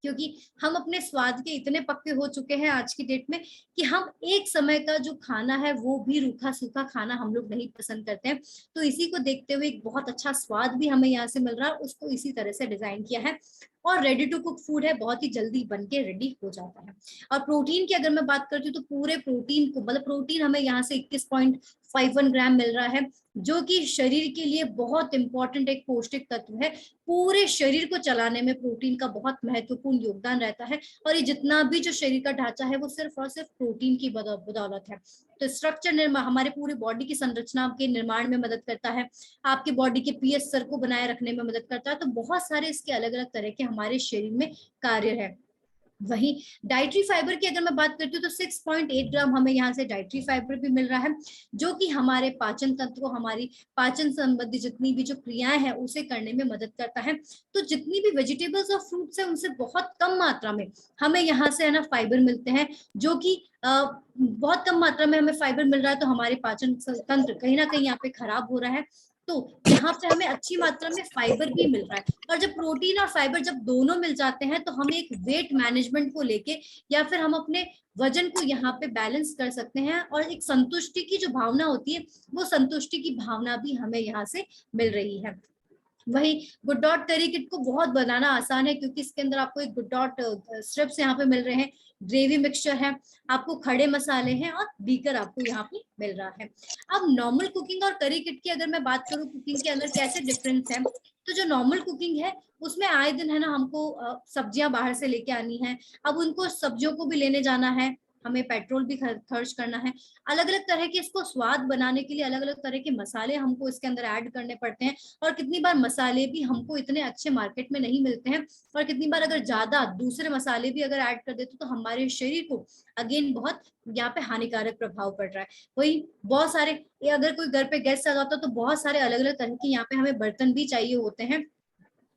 क्योंकि हम अपने स्वाद के इतने पक्के हो चुके हैं आज की डेट में कि हम एक समय का जो खाना है वो भी रूखा सूखा खाना हम लोग नहीं पसंद करते हैं। तो इसी को देखते हुए एक बहुत अच्छा स्वाद भी हमें यहाँ से मिल रहा है, उसको इसी तरह से डिजाइन किया है। और रेडी टू कुक फूड है, बहुत ही जल्दी बन के रेडी हो जाता है। और प्रोटीन की अगर मैं बात करती हूँ तो पूरे प्रोटीन को, मतलब प्रोटीन हमें यहाँ से 21.51 ग्राम मिल रहा है, जो कि शरीर के लिए बहुत इंपॉर्टेंट एक पौष्टिक तत्व है। पूरे शरीर को चलाने में प्रोटीन का बहुत महत्वपूर्ण योगदान रहता है, और ये जितना भी जो शरीर का ढांचा है वो सिर्फ और सिर्फ प्रोटीन की बदौलत है। तो स्ट्रक्चर निर्माण, हमारे पूरी बॉडी की संरचना के निर्माण में मदद करता है, आपकी बॉडी के पीएच स्तर को बनाए रखने में मदद करता है। तो बहुत सारे इसके अलग अलग तरह के हमारे शरीर में कार्य है। वही डाइटरी फाइबर की अगर मैं बात करती हूँ तो 6.8 ग्राम हमें यहाँ से डाइटरी फाइबर भी मिल रहा है, जो कि हमारे पाचन तंत्र को, हमारी पाचन संबंधी जितनी भी जो क्रियाएं हैं उसे करने में मदद करता है। तो जितनी भी वेजिटेबल्स और फ्रूट्स है उनसे बहुत कम मात्रा में हमें यहाँ से है ना फाइबर मिलते हैं, जो कि बहुत कम मात्रा में हमें फाइबर मिल रहा है, तो हमारे पाचन तंत्र कहीं ना कहीं यहाँ पे खराब हो रहा है। तो यहाँ पे हमें अच्छी मात्रा में फाइबर भी मिल रहा है, और जब प्रोटीन और फाइबर जब दोनों मिल जाते हैं तो हम एक वेट मैनेजमेंट को लेके या फिर हम अपने वजन को यहाँ पे बैलेंस कर सकते हैं, और एक संतुष्टि की जो भावना होती है वो संतुष्टि की भावना भी हमें यहाँ से मिल रही है। वही गुड डॉट करी किट को बहुत बनाना आसान है, क्योंकि इसके अंदर आपको एक गुड डॉट स्ट्रिप्स यहाँ पे मिल रहे हैं, ग्रेवी मिक्सचर है, आपको खड़े मसाले हैं, और बीकर आपको यहाँ पे मिल रहा है। अब नॉर्मल कुकिंग और करी किट की अगर मैं बात करूँ, कुकिंग के अंदर कैसे डिफरेंस है, तो जो नॉर्मल कुकिंग है उसमें आए दिन है ना हमको सब्जियां बाहर से लेके आनी है, अब उनको सब्जियों को भी लेने जाना है, हमें पेट्रोल भी खर्च करना है, अलग अलग तरह के इसको स्वाद बनाने के लिए अलग अलग तरह के मसाले हमको इसके अंदर ऐड करने पड़ते हैं, और कितनी बार मसाले भी हमको इतने अच्छे मार्केट में नहीं मिलते हैं, और कितनी बार अगर ज्यादा दूसरे मसाले भी अगर ऐड कर देते तो हमारे शरीर को अगेन बहुत यहाँ पे हानिकारक प्रभाव पड़ रहा है। वही बहुत सारे, अगर कोई घर पे गेस्ट आ जाता तो बहुत सारे अलग अलग तरह के यहाँ पे हमें बर्तन भी चाहिए होते हैं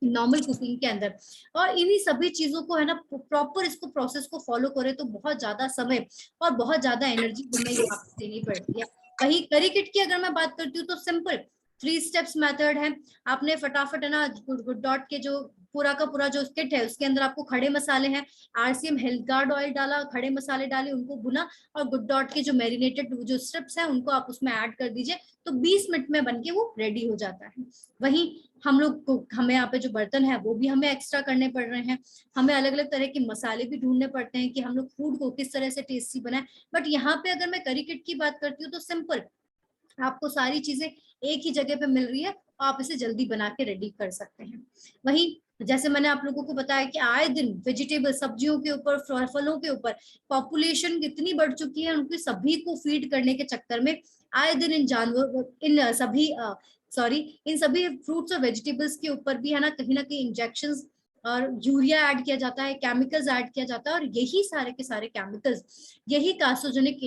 नॉर्मल कुकिंग के अंदर, और इन्हीं सभी चीजों को है ना प्रॉपर इसको प्रोसेस को फॉलो करे तो बहुत ज्यादा समय और बहुत ज्यादा एनर्जी हमें यहाँ पे देनी पड़ती है। वही करी किट की अगर मैं बात करती हूँ तो सिंपल 3 स्टेप्स मेथड है, आपने फटाफट है ना गुड डॉट के जो पूरा का पूरा जो किट है उसके अंदर आपको खड़े मसाले हैं, आरसीएम हेल्थ गार्ड ऑयल डाला, खड़े मसाले डाले, उनको भुना, और गुड डॉट के जो मैरिनेटेड जो स्ट्रिप्स है उनको आप उसमें ऐड कर दीजिए, तो 20 मिनट में बनके वो रेडी हो जाता है। वही हम लोग को, हमें यहाँ पे जो बर्तन है वो भी हमें एक्स्ट्रा करने पड़ रहे हैं, हमें अलग अलग तरह के मसाले भी ढूंढने पड़ते हैं कि हम लोग फूड को किस तरह से टेस्टी बनाए। बट यहाँ पे अगर मैं करी किट की बात करती हूँ तो सिंपल, आपको सारी चीजें एक ही जगह पे मिल रही है, आप इसे जल्दी बना के रेडी कर सकते हैं। वही जैसे मैंने आप लोगों को बताया कि आए दिन वेजिटेबल, सब्जियों के ऊपर, फलों के ऊपर पॉपुलेशन इतनी बढ़ चुकी है, उनकी सभी को फीड करने के चक्कर में आए दिन इन जानवर, इन सभी फ्रूट्स और वेजिटेबल्स के ऊपर भी है ना कहीं इंजेक्शंस और यूरिया ऐड किया जाता है, केमिकल्स ऐड किया जाता है, और यही सारे के सारे केमिकल्स, यही कार्सिनोजेनिक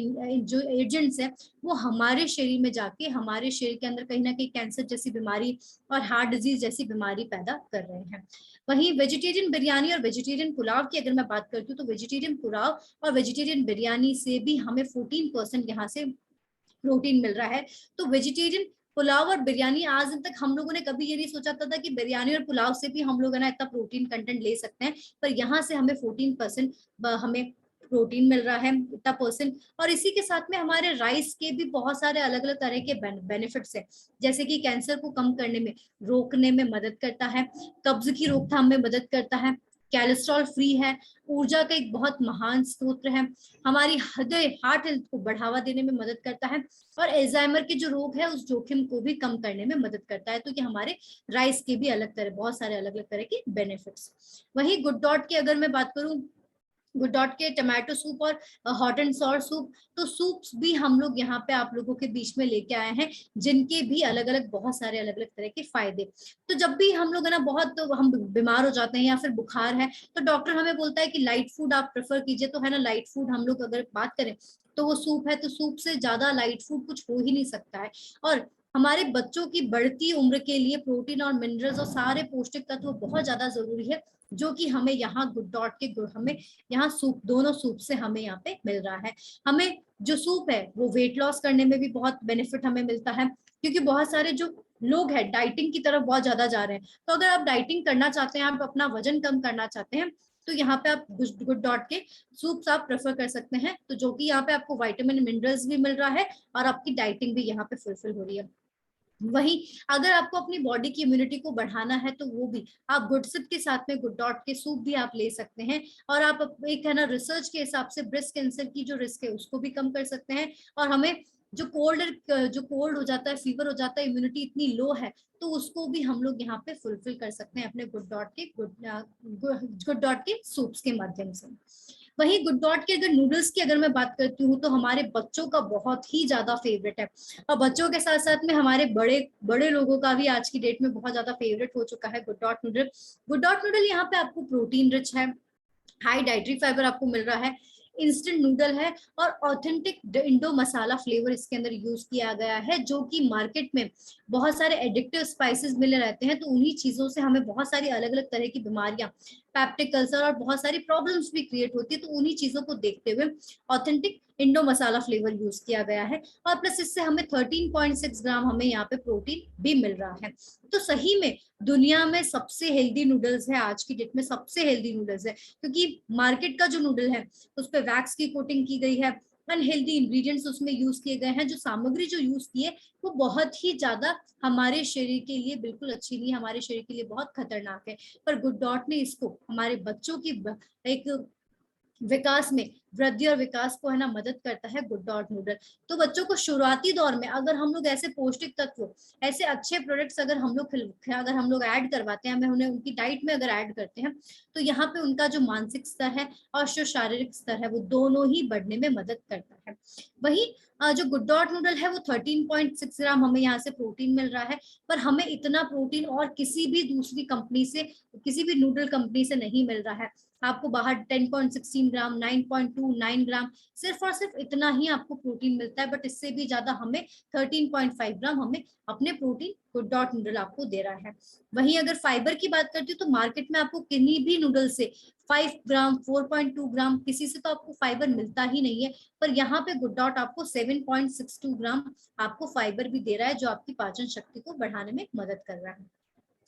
जो एजेंट्स है वो हमारे शरीर में जाके हमारे शरीर के अंदर कहीं ना कहीं कैंसर जैसी बीमारी और हार्ट डिजीज जैसी बीमारी पैदा कर रहे हैं। वहीं वेजिटेरियन बिरयानी और वेजिटेरियन पुलाव की अगर मैं बात करती हूँ तो वेजिटेरियन पुलाव और वेजिटेरियन बिरयानी से भी हमें 14% यहाँ से प्रोटीन मिल रहा है। तो वेजिटेरियन पुलाव और बिरयानी, आज तक हम लोगों ने कभी ये नहीं सोचा था कि बिरयानी और पुलाव से भी हम लोग है ना इतना प्रोटीन कंटेंट ले सकते हैं, पर यहाँ से हमें 14% हमें प्रोटीन मिल रहा है, इतना परसेंट। और इसी के साथ में हमारे राइस के भी बहुत सारे अलग अलग तरह के बेनिफिट्स है, जैसे कि कैंसर को कम करने में, रोकने में मदद करता है, कब्ज की रोकथाम में मदद करता है, कैलेस्ट्रॉल फ्री है, ऊर्जा का एक बहुत महान स्रोत है, हमारी हृदय हार्ट हेल्थ को बढ़ावा देने में मदद करता है, और एल्जाइमर के जो रोग है उस जोखिम को भी कम करने में मदद करता है। तो ये हमारे राइस के भी अलग तरह, बहुत सारे अलग अलग तरह के बेनिफिट्स। वही गुड डॉट की अगर मैं बात करूं, गुड डॉट के टमाटो सूप और हॉट एंड सॉर सूप, तो सूप्स भी हम लोग यहाँ पे आप लोगों के बीच में लेके आए हैं, जिनके भी अलग अलग बहुत सारे अलग अलग तरह के फायदे। तो जब भी हम लोग है ना बहुत तो हम बीमार हो जाते हैं या फिर बुखार है, तो डॉक्टर हमें बोलता है कि लाइट फूड आप प्रेफर कीजिए, तो है ना लाइट फूड हम लोग अगर बात करें तो वो सूप है, तो सूप से ज्यादा लाइट फूड कुछ हो ही नहीं सकता है। और हमारे बच्चों की बढ़ती उम्र के लिए प्रोटीन और मिनरल्स और सारे पौष्टिक तत्व बहुत ज्यादा जरूरी है, जो कि हमें यहाँ गुड डॉट के हमें यहाँ सूप, दोनों सूप से हमें यहाँ पे मिल रहा है। हमें जो सूप है वो वेट लॉस करने में भी बहुत बेनिफिट हमें मिलता है, क्योंकि बहुत सारे जो लोग हैं डाइटिंग की तरफ बहुत ज्यादा जा रहे हैं, तो अगर आप डाइटिंग करना चाहते हैं, आप अपना वजन कम करना चाहते हैं, तो यहाँ पे आप गुड डॉट के सूप्स आप प्रेफर कर सकते हैं, तो जो कि यहाँ पे आपको विटामिन मिनरल्स भी मिल रहा है और आपकी डाइटिंग भी यहाँ पे फुलफिल हो रही है। वहीं अगर आपको अपनी बॉडी की इम्यूनिटी को बढ़ाना है तो वो भी आप गुडसिप के साथ में गुड डॉट के सूप भी आप ले सकते हैं। और आप एक है ना रिसर्च के हिसाब से ब्रेस्ट कैंसर की जो रिस्क है उसको भी कम कर सकते हैं। और हमें जो कोल्ड हो जाता है, फीवर हो जाता है, इम्यूनिटी इतनी लो है, तो उसको भी हम लोग यहाँ पे फुलफिल कर सकते हैं अपने गुड डॉट के सूप्स के माध्यम से। वहीं गुड डॉट के अगर नूडल्स की अगर मैं बात करती हूँ तो हमारे बच्चों का बहुत ही ज्यादा फेवरेट है। और बच्चों के साथ साथ में हमारे बड़े बड़े लोगों का भी आज की डेट में बहुत ज्यादा फेवरेट हो चुका है good dot noodle. Good dot noodle यहाँ पे आपको प्रोटीन रिच है, हाई डाइटरी फाइबर आपको मिल रहा है, इंस्टेंट नूडल है, और ऑथेंटिक इंडो मसाला फ्लेवर इसके अंदर यूज किया गया है। जो कि मार्केट में बहुत सारे एडिक्टिव स्पाइसेस मिले रहते हैं, तो उन्हीं चीजों से हमें बहुत सारी अलग अलग तरह की बीमारियां, पैप्टिक अल्सर और बहुत सारी प्रॉब्लम्स भी क्रिएट होती है। तो उन्हीं चीजों को देखते हुए authentic Indo masala flavour use किया गया है। और प्लस इससे हमें 13.6 ग्राम हमें यहाँ पे प्रोटीन भी मिल रहा है। तो सही में दुनिया में सबसे हेल्दी नूडल्स है, आज की डेट में सबसे हेल्दी नूडल्स है। क्योंकि मार्केट का जो नूडल है उस पर वैक्स की कोटिंग की गई है, अनहेल्दी इंग्रेडिएंट्स उसमें यूज किए गए हैं, जो सामग्री जो यूज की है वो बहुत ही ज्यादा हमारे शरीर के लिए बिल्कुल अच्छी नहीं, हमारे शरीर के लिए बहुत खतरनाक है। पर गुड डॉट ने इसको हमारे बच्चों की एक विकास में, वृद्धि और विकास को है ना मदद करता है गुड डॉट नूडल। तो बच्चों को शुरुआती दौर में अगर हम लोग ऐसे पौष्टिक तत्व, ऐसे अच्छे प्रोडक्ट्स अगर हम लोग ऐड करवाते हैं, हमें उन्हें उनकी डाइट में अगर ऐड करते हैं, तो यहाँ पे उनका जो मानसिक स्तर है और जो शारीरिक स्तर है वो दोनों ही बढ़ने में मदद करता है। वही जो गुड डॉट नूडल है वो 13.6 ग्राम हमें यहाँ से प्रोटीन मिल रहा है। पर हमें इतना प्रोटीन और किसी भी दूसरी कंपनी से, किसी भी नूडल कंपनी से नहीं मिल रहा है। आपको बाहर 10.16 ग्राम, 9.29 ग्राम, सिर्फ और सिर्फ इतना ही आपको प्रोटीन मिलता है। बट इससे भी ज्यादा हमें 13.5 ग्राम हमें अपने प्रोटीन गुड डॉट नूडल आपको दे रहा है। वहीं अगर फाइबर की बात करती हूँ तो मार्केट में आपको किन्हीं भी नूडल से 5 ग्राम, 4.2 ग्राम, किसी से तो आपको फाइबर मिलता ही नहीं है। पर यहाँ पे गुड डॉट आपको 7.62 ग्राम आपको फाइबर भी दे रहा है, जो आपकी पाचन शक्ति को बढ़ाने में मदद कर रहा है।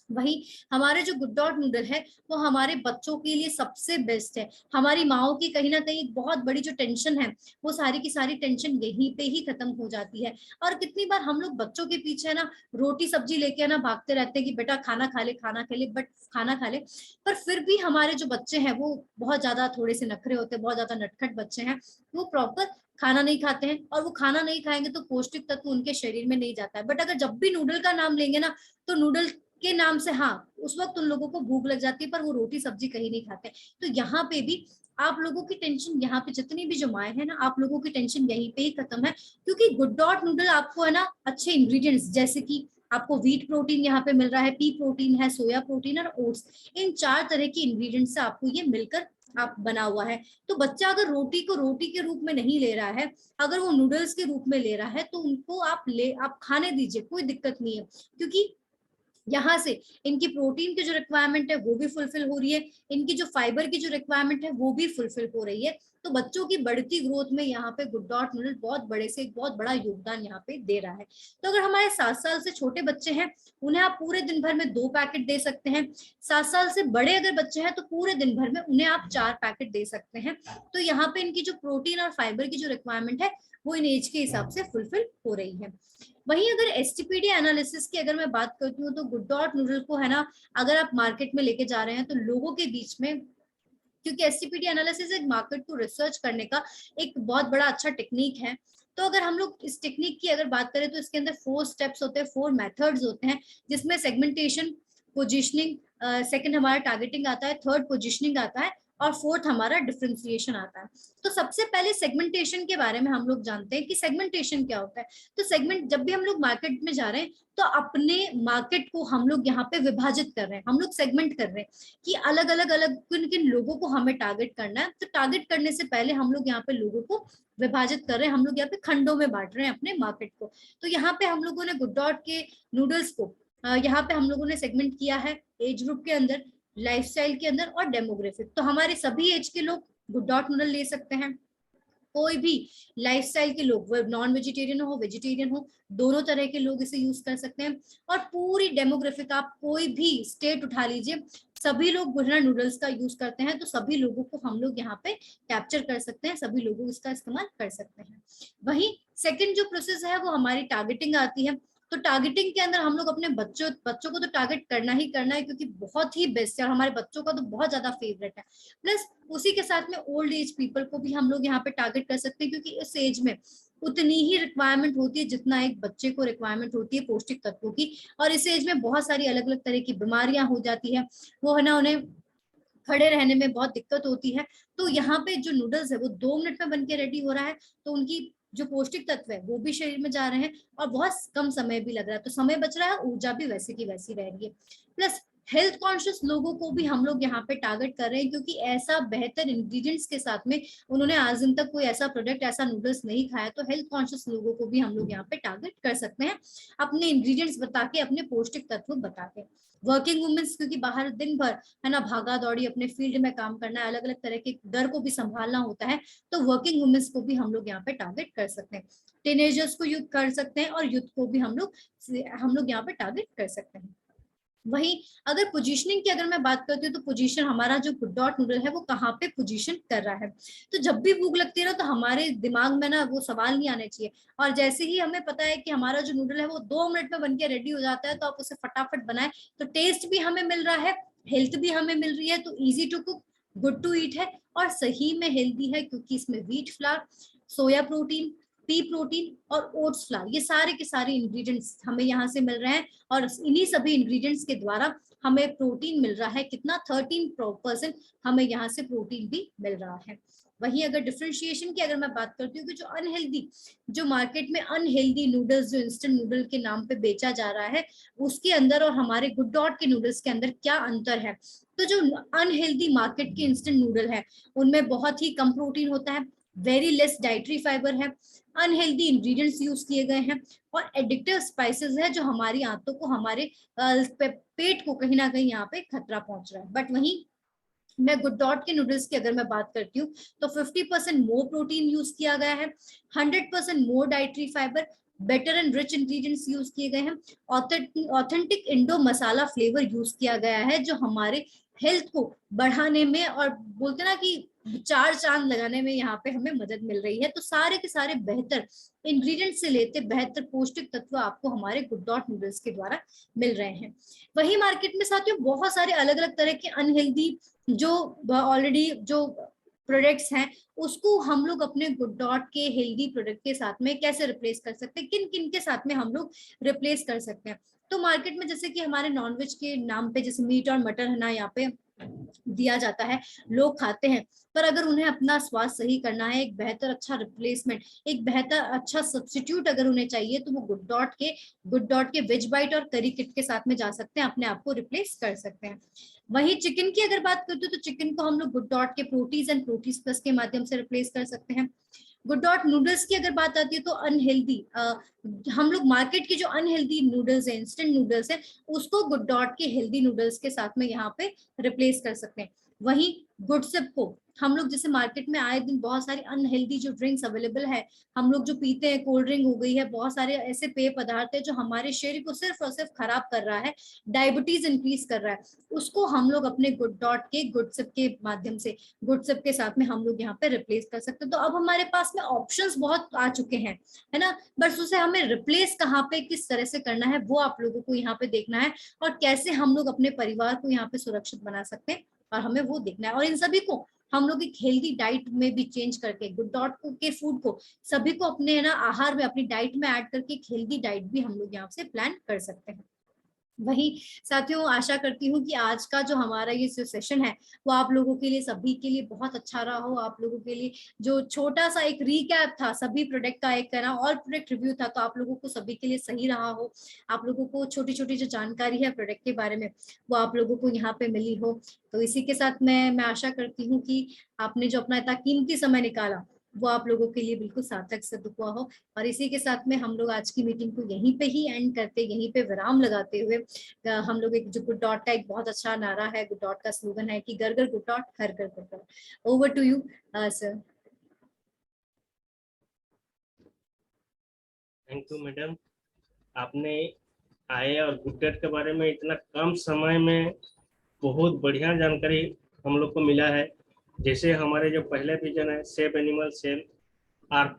वही हमारे जो गुड डॉट नूडल है वो हमारे बच्चों के लिए सबसे बेस्ट है। हमारी माओ की कहीं ना कहीं बहुत बड़ी जो टेंशन है वो सारी की सारी टेंशन यहीं पे ही खत्म हो जाती है। और कितनी बार हम लोग बच्चों के पीछे ना रोटी सब्जी लेके ना भागते रहते हैं कि बेटा खाना खा ले, खाना खा ले, बट खाना खा ले। पर फिर भी हमारे जो बच्चे हैं वो बहुत ज्यादा थोड़े से नखरे होते हैं, बहुत ज्यादा नटखट बच्चे हैं, वो प्रॉपर खाना नहीं खाते हैं। और वो खाना नहीं खाएंगे तो पौष्टिक तत्व उनके शरीर में नहीं जाता है। बट अगर जब भी नूडल का नाम लेंगे ना, तो नूडल के नाम से हाँ उस वक्त उन लोगों को भूख लग जाती है, पर वो रोटी सब्जी कहीं नहीं खाते। तो यहाँ पे भी आप लोगों की टेंशन, यहाँ पे जितनी भी जो माए हैं ना, आप लोगों की टेंशन यहीं पे ही खत्म है। क्योंकि गुड डॉट नूडल आपको है ना अच्छे इंग्रेडिएंट्स, जैसे कि आपको व्हीट प्रोटीन यहाँ पे मिल रहा है, पी प्रोटीन है, सोया प्रोटीन और ओट्स, इन 4 तरह के इंग्रेडिएंट्स से आपको ये मिलकर आप बना हुआ है। तो बच्चा अगर रोटी को रोटी के रूप में नहीं ले रहा है, अगर वो नूडल्स के रूप में ले रहा है, तो उनको आप खाने दीजिए, कोई दिक्कत नहीं है। क्योंकि यहाँ से इनकी प्रोटीन की जो रिक्वायरमेंट है वो भी फुलफिल हो रही है, इनकी जो फाइबर की जो रिक्वायरमेंट है वो भी फुलफिल हो रही है। तो बच्चों की बढ़ती ग्रोथ में यहाँ पे गुड डॉट नूडल बहुत बड़ा योगदान यहाँ पे दे रहा है। तो अगर हमारे 7 साल से छोटे बच्चे हैं, उन्हें आप पूरे दिन भर में 2 पैकेट दे सकते हैं। 7 साल से बड़े अगर बच्चे हैं तो पूरे दिन भर में उन्हें आप 4 पैकेट दे सकते हैं। तो यहाँ पे इनकी जो प्रोटीन और फाइबर की जो रिक्वायरमेंट है वो इन एज के हिसाब से फुलफिल हो रही है। वहीं अगर एसटीपीडी एनालिसिस की अगर मैं बात करती हूँ तो गुड डॉट नूडल को है ना, अगर आप मार्केट में लेके जा रहे हैं तो लोगों के बीच में, क्योंकि एसटीपीडी एनालिसिस एक मार्केट को रिसर्च करने का एक बहुत बड़ा अच्छा टेक्निक है। तो अगर हम लोग इस टेक्निक की अगर बात करें तो इसके अंदर 4 स्टेप्स होते हैं, 4 मेथड्स होते हैं, जिसमें सेगमेंटेशन, पोजिशनिंग, सेकंड हमारा टारगेटिंग आता है, थर्ड पोजिशनिंग आता है, और फोर्थ हमारा डिफरेंशिएशन आता है। तो सबसे पहले सेगमेंटेशन के बारे में हम लोग जानते हैं कि सेगमेंटेशन क्या होता है। तो सेगमेंट, जब भी हम लोग मार्केट में जा रहे हैं तो अपने मार्केट को हम लोग यहाँ पे विभाजित कर रहे हैं, हम लोग सेगमेंट कर रहे हैं कि अलग अलग किन किन लोगों को हमें टारगेट करना है। तो टारगेट करने से पहले हम लोग यहाँ पे लोगों को विभाजित कर रहे हैं, हम लोग यहाँ पे खंडों में बांट रहे हैं अपने मार्केट को। तो यहाँ पे हम लोगों ने गुड डॉट के नूडल्स को यहाँ पे हम लोगों ने सेगमेंट किया है एज ग्रुप के अंदर, लाइफस्टाइल के अंदर और डेमोग्राफिक। तो हमारे सभी एज के लोग गुड डॉट नूडल ले सकते हैं। कोई भी लाइफस्टाइल के लोग, वो नॉन वेजिटेरियन हो वेजिटेरियन हो, दोनों तरह के लोग इसे यूज कर सकते हैं। और पूरी डेमोग्राफिक, आप कोई भी स्टेट उठा लीजिए, सभी लोग गुजरा नूडल्स का यूज करते हैं। तो सभी लोगों को हम लोग यहाँ पे कैप्चर कर सकते हैं, सभी लोग इसका इस्तेमाल कर सकते हैं। वहीं सेकंड जो प्रोसेस है वो हमारी टारगेटिंग आती है। तो टारगेटिंग के अंदर हम लोग अपने बच्चों को तो टारगेट करना ही करना है, क्योंकि बहुत ही बेस्ट है और हमारे बच्चों का तो बहुत ज्यादा फेवरेट है। प्लस उसी के साथ में ओल्ड एज पीपल को भी हम लोग यहाँ पे टारगेट कर सकते हैं, क्योंकि इस एज में उतनी ही रिक्वायरमेंट होती है जितना एक बच्चे को रिक्वायरमेंट होती है पौष्टिक तत्वों की। और इस एज में बहुत सारी अलग अलग तरह की बीमारियां हो जाती है, वो है ना, उन्हें खड़े रहने में बहुत दिक्कत होती है। तो यहाँ पे जो नूडल्स है वो 2 मिनट में बन के रेडी हो रहा है, तो उनकी जो पौष्टिक तत्व है वो भी शरीर में जा रहे हैं और बहुत कम समय भी लग रहा है, तो समय बच रहा है, ऊर्जा भी वैसे की वैसी रह रही है। प्लस हेल्थ कॉन्शियस लोगों को भी हम लोग यहाँ पे टारगेट कर रहे हैं, क्योंकि ऐसा बेहतर इंग्रेडिएंट्स के साथ में उन्होंने आज दिन तक कोई ऐसा प्रोडक्ट, ऐसा नूडल्स नहीं खाया, तो हेल्थ कॉन्शियस लोगों को भी हम लोग यहाँ पे टारगेट कर सकते हैं अपने इंग्रेडिएंट्स बता के, अपने पौष्टिक तत्व बता के। वर्किंग वुमेन्स, क्योंकि बाहर दिन भर है ना भागा दौड़ी अपने फील्ड में काम करना है, अलग अलग तरह के घर को भी संभालना होता है, तो वर्किंग वुमेन्स को भी हम लोग यहाँ पे टारगेट कर सकते हैं। टीनेजर्स को यूथ कर सकते हैं और यूथ को भी हम लोग यहाँ पे टारगेट कर सकते हैं। वही अगर पोजीशनिंग की अगर मैं बात करती हूँ, तो पोजीशन हमारा जो गुड डॉट नूडल है वो कहाँ पे पोजीशन कर रहा है। तो जब भी भूख लगती है ना, तो हमारे दिमाग में ना वो सवाल नहीं आने चाहिए, और जैसे ही हमें पता है कि हमारा जो नूडल है वो 2 मिनट में बन के रेडी हो जाता है, तो आप उसे फटाफट बनाए, तो टेस्ट भी हमें मिल रहा है, हेल्थ भी हमें मिल रही है, तो easy to cook, good to eat है और सही में हेल्दी है, क्योंकि इसमें wheat flour, soya protein, pea protein और ओट्स फ्लावर, ये सारे के सारे इंग्रेडिएंट्स हमें यहाँ से मिल रहे हैं, और इन्हीं सभी इंग्रेडिएंट्स के द्वारा हमें प्रोटीन मिल रहा है, कितना 13% हमें यहाँ से प्रोटीन भी मिल रहा है। वहीं अगर डिफरेंशिएशन की अगर मैं बात करती हूँ कि जो अनहेल्दी, जो मार्केट में अनहेल्दी नूडल्स जो इंस्टेंट नूडल के नाम पे बेचा जा रहा है, उसके अंदर और हमारे गुड डॉट के नूडल्स के अंदर क्या अंतर है। तो जो अनहेल्दी मार्केट के इंस्टेंट नूडल है उनमें बहुत ही कम प्रोटीन होता है, वेरी लेस डाइटरी फाइबर है, अनहेल्दी इंग्रेडिएंट्स यूज किए गए हैं और एडिक्टिव स्पाइसेस है, जो हमारी आंतों को, हमारे पेट को कहीं ना कहीं यहाँ पे खतरा पहुंच रहा है। बट वहीं मैं गुड डॉट के नूडल्स की अगर मैं बात करती हूँ, तो 50% मोर प्रोटीन यूज किया गया है, 100% more dietary fibre, better and rich ingredients use किए गए हैं, authentic Indo masala flavour use किया गया है, जो हमारे हेल्थ को बढ़ाने में और बोलते ना कि 4 चांद लगाने में यहाँ पे हमें मदद मिल रही है। तो सारे के सारे बेहतर इंग्रेडिएंट से लेते बेहतर पौष्टिक तत्व आपको हमारे गुड डॉट नूडल्स के द्वारा मिल रहे हैं। वही मार्केट में साथियों बहुत सारे अलग अलग तरह के अनहेल्दी जो ऑलरेडी जो प्रोडक्ट्स हैं, उसको हम लोग अपने गुड डॉट के हेल्दी प्रोडक्ट के साथ में कैसे रिप्लेस कर सकते हैं, किन किन के साथ में हम लोग रिप्लेस कर सकते हैं। तो मार्केट में जैसे कि हमारे नॉनवेज के नाम पे जैसे मीट और मटन है ना यहाँ पे दिया जाता है, लोग खाते हैं, पर अगर उन्हें अपना स्वाद सही करना है, एक बेहतर अच्छा रिप्लेसमेंट, एक बेहतर अच्छा सब्स्टिट्यूट अगर उन्हें चाहिए, तो वो गुड डॉट के वेज बाइट और करी किट के साथ में जा सकते हैं, अपने आप को रिप्लेस कर सकते हैं। वहीं चिकन की अगर बात करते हो, तो चिकन को हम लोग गुड डॉट के प्रोटीज एंड प्रोटीज प्लस के माध्यम से रिप्लेस कर सकते हैं। गुड डॉट नूडल्स की अगर बात आती है, तो अनहेल्दी हम लोग मार्केट की जो अनहेल्दी नूडल्स है, इंस्टेंट नूडल्स है, उसको गुड डॉट के हेल्दी नूडल्स के साथ में यहाँ पे रिप्लेस कर सकते हैं। वहीं गुडसेप को हम लोग जैसे मार्केट में आए दिन बहुत सारी अनहेल्दी जो ड्रिंक्स अवेलेबल है, हम लोग जो पीते हैं, कोल्ड ड्रिंक हो गई है, बहुत सारे ऐसे पेय पदार्थ है जो हमारे शरीर को सिर्फ और सिर्फ खराब कर रहा है, डायबिटीज इंक्रीज कर रहा है, उसको हम लोग अपने गुड डॉट के गुडसेप के माध्यम से, गुडसेप के साथ में हम लोग यहाँ पे रिप्लेस कर सकते हैं। तो अब हमारे पास में ऑप्शंस बहुत आ चुके हैं, है ना, बस उसे हमें रिप्लेस कहाँ पे किस तरह से करना है वो आप लोगों को यहाँ पे देखना है, और कैसे हम लोग अपने परिवार को यहाँ पे सुरक्षित बना सकते हैं, और हमें वो देखना है। और इन सभी को हम लोग एक हेल्दी डाइट में भी चेंज करके गुड डॉट के फूड को सभी को अपने है ना आहार में, अपनी डाइट में ऐड करके एक हेल्दी डाइट भी हम लोग यहाँ से प्लान कर सकते हैं। वही साथियों, आशा करती हूँ कि आज का जो हमारा ये जो सेशन है वो आप लोगों के लिए, सभी के लिए बहुत अच्छा रहा हो। आप लोगों के लिए जो छोटा सा एक रिकैप था सभी प्रोडक्ट का, एक ना ऑल प्रोडक्ट रिव्यू था, तो आप लोगों को सभी के लिए सही रहा हो, आप लोगों को छोटी छोटी जो जानकारी है प्रोडक्ट के बारे में वो आप लोगों को यहाँ पे मिली हो। तो इसी के साथ मैं आशा करती हूँ कि आपने जो अपना इतना कीमती समय निकाला वो आप लोगों के लिए बिल्कुल सार्थक सिद्ध हुआ हो। और इसी के साथ में हम लोग आज की मीटिंग को यहीं पे ही एंड करते, यहीं पे विराम लगाते हुए हम लोग एक जो गुड डॉट का एक बहुत अच्छा नारा है, गुड डॉट का स्लोगन है कि घर घर गुड डॉट, हर घर Good Dot. Over to you sir. Thank you madam, आपने आए और गुड डॉट के बारे में इतना कम समय में बहुत बढ़िया जानकारी हम लोग को मिला है। जैसे हमारे जो पहले विजन है सेव एनिमल सेव अर्थ,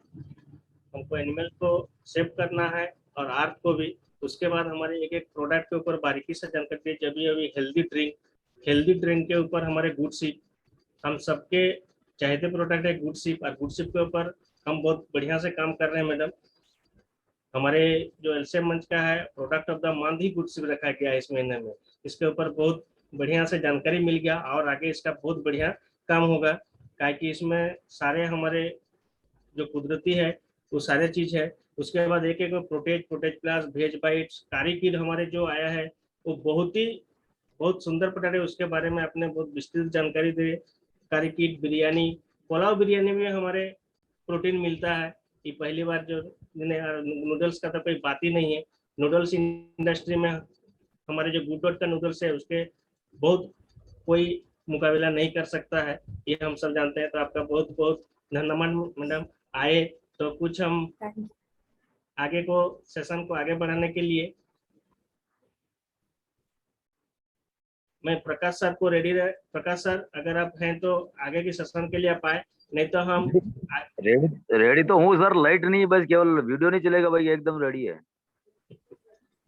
हमको एनिमल को सेव करना है और अर्थ को भी उसके बाद हमारे एक एक प्रोडक्ट के ऊपर बारीकी से जानकारी दी। अभी अभी हेल्दी ड्रिंक के ऊपर हमारे गुड शिप, हम सबके चाहते प्रोडक्ट है गुड शिप, और गुड शिप के ऊपर हम बहुत बढ़िया से काम कर रहे हैं मैडम। हमारे जो एलसीएम मंच का है product of the month he good ship रखा गया है इस महीने में। इसके ऊपर बहुत बढ़िया से जानकारी मिल गया और आगे इसका बहुत बढ़िया काम होगा, कि इसमें सारे हमारे जो कुदरती है वो सारे चीज है। उसके बाद एक एक प्रोटेज प्लस भेज बाइट्स कारी किट हमारे जो आया है वो बहुत सुंदर प्रोडक्ट है। उसके बारे में आपने बहुत विस्तृत जानकारी दी। कारी किट बिरयानी, पुलाव बिरयानी में हमारे प्रोटीन मिलता है। ये पहली बार जो नूडल्स का तो कोई बात ही नहीं है। नूडल्स इंडस्ट्री में हमारे जो गुड डॉट का नूडल्स है उसके बहुत कोई मुकाबला नहीं कर सकता है, ये हम सब जानते हैं। तो आपका बहुत बहुत धन्यवाद मैडम। आए तो कुछ हम आगे को सेशन को आगे बढ़ाने के लिए मैं प्रकाश सर को रेडी रहे। प्रकाश सर अगर आप हैं तो आगे की सेशन के लिए आप आए, नहीं तो हम रेडी तो हूँ सर। लाइट नहीं, बस केवल वीडियो नहीं चलेगा भाई, एकदम रेडी है।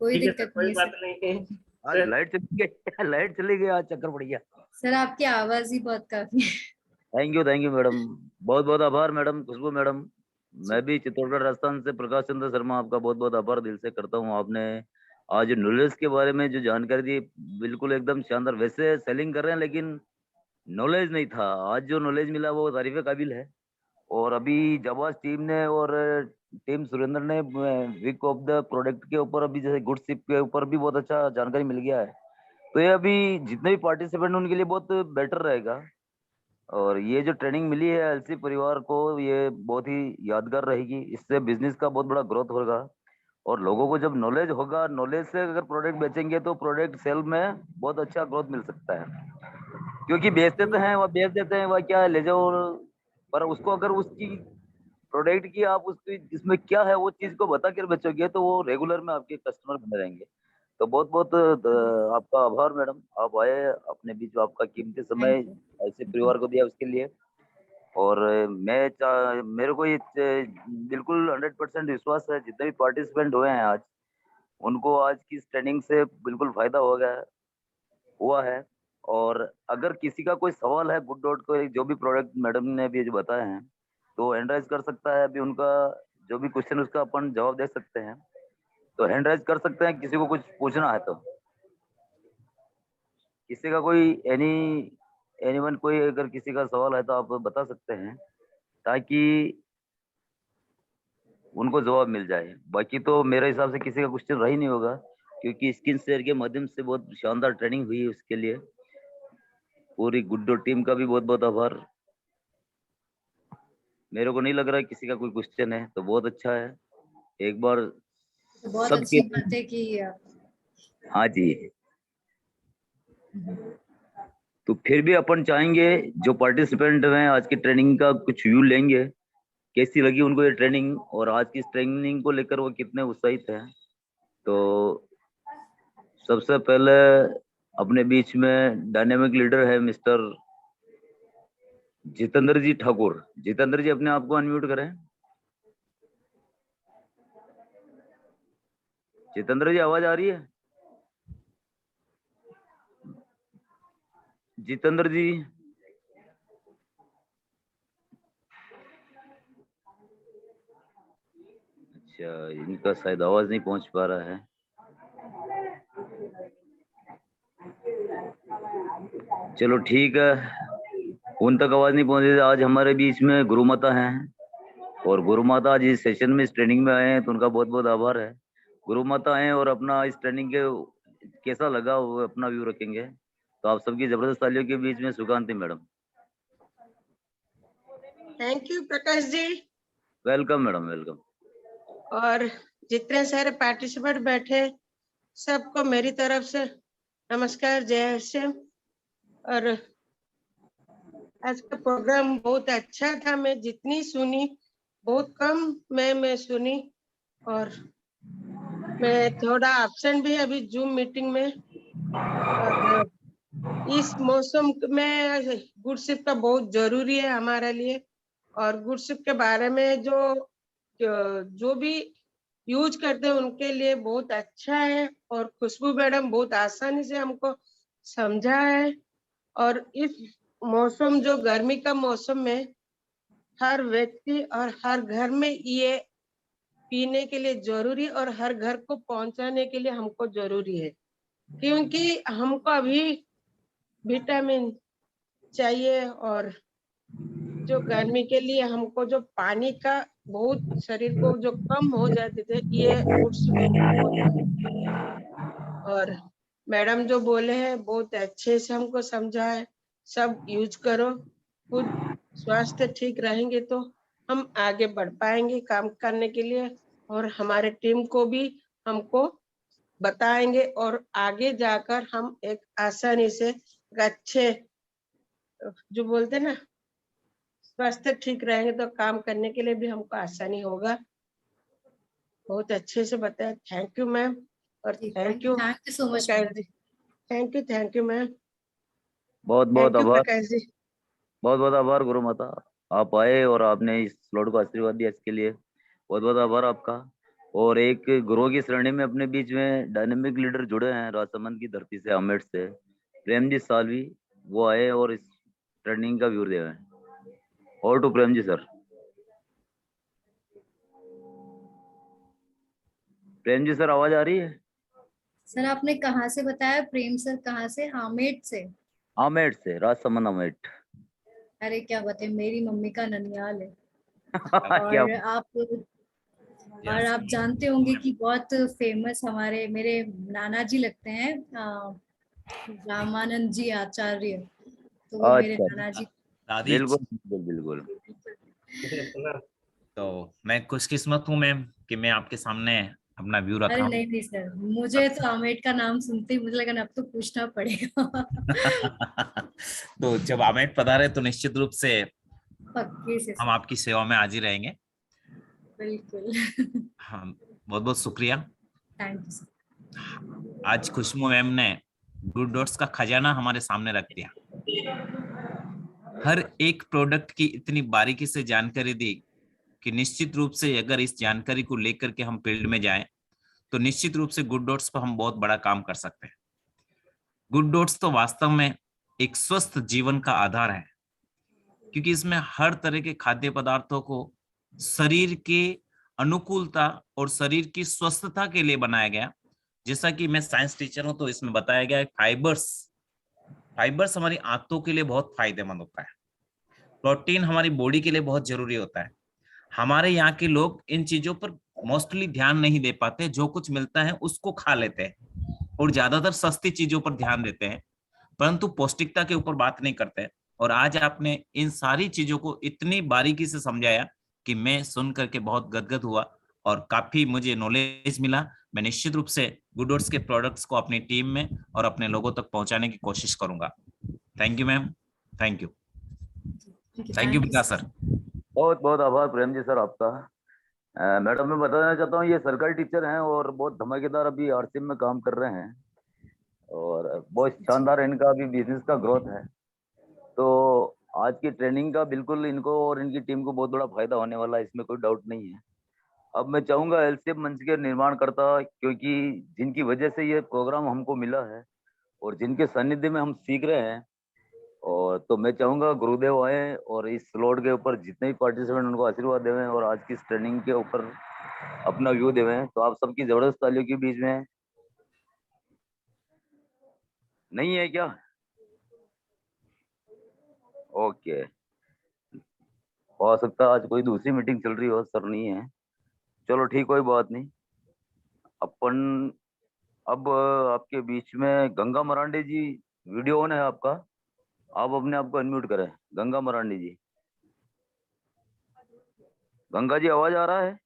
कोई ठीक है सर, दिक्कत कोई नहीं बात है नहीं है। आज लाइट चली गई, लाइट चली गई, आज चक्कर पड़ गया। सर। आपकी आवाज ही बहुत काफी है। थैंक यू मैडम, बहुत बहुत आभार मैडम खुशबू मैडम। मैं भी चित्तौड़गढ़ राजस्थान से प्रकाश चंद्र शर्मा आपका बहुत बहुत आभार दिल से करता हूँ। आपने आज नॉलेज के बारे में जो जानकारी दी बिल्कुल एकदम शानदार। वैसे सेलिंग कर रहे हैं लेकिन नॉलेज नहीं था, आज जो नॉलेज मिला वो तारीफ काबिल है। और अभी जाबाज टीम ने और टीम सुरेंद्र ने वीक ऑफ द प्रोडक्ट के ऊपर अभी जैसे गुड शिप के ऊपर भी बहुत अच्छा जानकारी मिल गया है। तो ये अभी जितने भी पार्टिसिपेंट उनके लिए बहुत बेटर रहेगा। और ये जो ट्रेनिंग मिली है एलसी परिवार को, ये बहुत ही यादगार रहेगी। इससे बिजनेस का बहुत बड़ा ग्रोथ होगा। और लोगों को जब नॉलेज होगा, नॉलेज से अगर प्रोडक्ट बेचेंगे तो प्रोडक्ट सेल में बहुत अच्छा ग्रोथ मिल सकता है। क्योंकि बेचते तो हैं, वह बेच देते हैं, वह क्या ले जाओ, पर उसको अगर उसकी प्रोडक्ट की आप उसकी इसमें क्या है वो चीज को बता कर बेचोगे तो वो रेगुलर में आपके कस्टमर बने रहेंगे। तो बहुत बहुत आपका आभार मैडम, आप आए अपने बीच, आपका कीमती समय ऐसे परिवार को दिया उसके लिए। और मेरे को ये बिल्कुल 100% विश्वास है जितने भी पार्टिसिपेंट हुए हैं आज, उनको आज की इस ट्रेनिंग से बिल्कुल फायदा हुआ है। और अगर किसी का कोई सवाल है गुड डॉट को जो भी प्रोडक्ट मैडम ने अभी जो बताए हैं तो हैंड राइज कर सकता है। अभी उनका जो भी क्वेश्चन उसका अपन जवाब दे सकते हैं, तो हैंड राइज कर सकते हैं किसी को कुछ पूछना है तो। किसी का कोई एनीवन कोई अगर किसी का सवाल है तो आप बता सकते हैं ताकि उनको जवाब मिल जाए। बाकी तो मेरे हिसाब से किसी का क्वेश्चन रह ही नहीं होगा, क्योंकि स्क्रीन शेयर के माध्यम से बहुत शानदार ट्रेनिंग हुई है। उसके लिए पूरी गुड्डो टीम का भी बहुत बहुत आभार। मेरे को नहीं लग रहा है किसी का कोई क्वेश्चन है, तो बहुत अच्छा है। एक बार तो बहुत सबके अच्छी बात है कि हाँ जी। तो फिर भी अपन चाहेंगे जो पार्टिसिपेंट हैं आज की ट्रेनिंग का कुछ व्यू लेंगे, कैसी लगी उनको ये ट्रेनिंग और आज की इस ट्रेनिंग को लेकर वो कितने उत्साहित हैं। तो सबसे पहले अपने बीच में डायनेमिक लीडर है मिस्टर जितेंद्र जी ठाकुर। जितेंद्र जी अपने आप को अनम्यूट करें। जितेंद्र जी आवाज आ रही है? जितेंद्र जी अच्छा, इनका शायद आवाज नहीं पहुंच पा रहा है। चलो ठीक है, उन तक आवाज नहीं पहुंची। आज हमारे बीच में गुरु माता हैं और गुरु माता आज इस सेशन में इस ट्रेनिंग में आए हैं, तो उनका बहुत बहुत आभार है। गुरु माता आए और अपना इस ट्रेनिंग के कैसा लगा वो अपना व्यू रखेंगे। तो आप सबकी जबरदस्त तालियों के बीच में Sukanti madam. Thank you Prakash ji. Welcome madam, welcome. और जितने सारे पार्टिसिपेंट बैठे सबको मेरी तरफ से नमस्कार, जय श्री। और आज का प्रोग्राम बहुत अच्छा था। मैं जितनी सुनी बहुत कम मैं सुनी, और मैं थोड़ा एब्सेंट भी अभी जूम मीटिंग में। और इस मौसम में गुड शिप का बहुत जरूरी है हमारे लिए। और गुड शिप के बारे में जो भी यूज करते हैं उनके लिए बहुत अच्छा है। और खुशबू मैडम बहुत आसानी से हमको समझा है। और इस मौसम, जो गर्मी का मौसम में हर व्यक्ति और हर घर में ये पीने के लिए जरूरी, और हर घर को पहुंचाने के लिए हमको जरूरी है, क्योंकि हमको अभी विटामिन चाहिए। और जो गर्मी के लिए हमको जो पानी का बहुत शरीर को जो कम हो जाते थे, ये ओट्स में हमको होता है। और मैडम जो बोले हैं बहुत अच्छे से हमको समझा है, सब यूज करो। खुद स्वास्थ्य ठीक रहेंगे तो हम आगे बढ़ पाएंगे काम करने के लिए, और हमारे टीम को भी हमको बताएंगे, और आगे जाकर हम एक आसानी से एक अच्छे, जो बोलते हैं ना, स्वास्थ्य ठीक रहेंगे तो काम करने के लिए भी हमको आसानी होगा। बहुत अच्छे से बताया, थैंक यू मैम। और thank you thank you so much. Prakash ji, thank you ma'am, बहुत बहुत थैंक यू आभार, प्रकाश जी। बहुत बहुत आभार गुरु माता। आप आए और आपने इस स्लॉट को आशीर्वाद दिया, इसके लिए बहुत बहुत आभार आपका। और एक गुरु की श्रेणी में अपने बीच में डायनेमिक लीडर जुड़े हैं राजसमंद की धरती से, आमेर से, प्रेम जी सालवी। वो आए और इस ट्रेनिंग का व्यू दे रहे हैं। और to Prem ji sir. Prem ji sir, आवाज आ रही है? सर आपने कहाँ से बताया? प्रेम सर कहाँ से? हामेड से? आमेर से, राजसमंद आमेर। अरे क्या बताए, मेरी मम्मी का ननियाल है। क्या? और आप जानते होंगे कि बहुत फेमस हमारे मेरे नाना जी लगते हैं, रामानंद जी आचार्य। तो वो मेरे अच्छा, नाना जी। दादी बिल्कुल बिल्कुल बिल्कुल। तो मैं खुशकिस्मत हूँ मैम कि मैं आपके सामने अपना व्यू रखा अरे हूँ। नहीं नहीं सर, मुझे तो आमेड का नाम सुनते ही मुझे लगा अब तो पूछना पड़ेगा। तो जब आमेट पधारे तो निश्चित रूप से पक्के से हम सर। आपकी सेवा में हाजिर रहेंगे। बिल्कुल। हाँ, बहुत बहुत शुक्रिया। Thank you sir. आज खुशबू मैम ने गुड डॉट्स का खजाना हमारे सामने रख दिया। हर एक प्रोडक्ट की इतनी बारीकी से जानकारी दी कि निश्चित रूप से अगर इस जानकारी को लेकर के हम फील्ड में जाएं तो निश्चित रूप से गुड डॉट्स पर हम बहुत बड़ा काम कर सकते हैं। गुड डॉट्स तो वास्तव में एक स्वस्थ जीवन का आधार है, क्योंकि इसमें हर तरह के खाद्य पदार्थों को शरीर के अनुकूलता और शरीर की स्वस्थता के लिए बनाया गया। जैसा कि मैं साइंस टीचर हूं तो इसमें बताया गया है फाइबर्स हमारी आंतों के लिए बहुत फायदेमंद होता है। प्रोटीन हमारी बॉडी के लिए बहुत जरूरी होता है। हमारे यहाँ के लोग इन चीजों पर मोस्टली ध्यान नहीं दे पाते, जो कुछ मिलता है उसको खा लेते हैं और ज्यादातर सस्ती चीजों पर ध्यान देते हैं, परंतु पौष्टिकता के ऊपर बात नहीं करते। और आज आपने इन सारी चीजों को इतनी बारीकी से समझाया कि मैं सुन करके बहुत गदगद हुआ और काफी मुझे नॉलेज मिला। मैं निश्चित रूप से गुड ओट्स के प्रोडक्ट्स को अपनी टीम में और अपने लोगों तक पहुंचाने की कोशिश करूंगा। Thank you ma'am, thank you, thank you Vikas sir. बहुत बहुत आभार प्रेम जी सर आपका। मैडम, मैं बताना चाहता हूँ, ये सरकारी टीचर हैं और बहुत धमाकेदार अभी आरसीएम में काम कर रहे हैं और बहुत शानदार इनका अभी बिजनेस का ग्रोथ है। तो आज की ट्रेनिंग का बिल्कुल इनको और इनकी टीम को बहुत बड़ा फायदा होने वाला है, इसमें कोई डाउट नहीं है। अब मैं चाहूंगा एलसीएम मंच के निर्माण करता, क्योंकि जिनकी वजह से ये प्रोग्राम हमको मिला है और जिनके सानिध्य में हम सीख रहे हैं, और तो मैं चाहूंगा गुरुदेव आए और इस स्लॉट के ऊपर जितने भी पार्टिसिपेंट उनको आशीर्वाद देवें और आज की इस ट्रेनिंग के ऊपर अपना व्यू देवें। तो आप सबकी जबरदस्त तालियों के बीच में नहीं है क्या? ओके, हो सकता है आज कोई दूसरी मीटिंग चल रही हो, सर नहीं है। चलो ठीक, कोई बात नहीं। अपन अब आपके बीच में गंगा मरांडी जी, वीडियो ऑन है आपका, आप अपने आप को अनम्यूट करें। गंगा मरांडी जी, गंगा जी आवाज आ रहा है?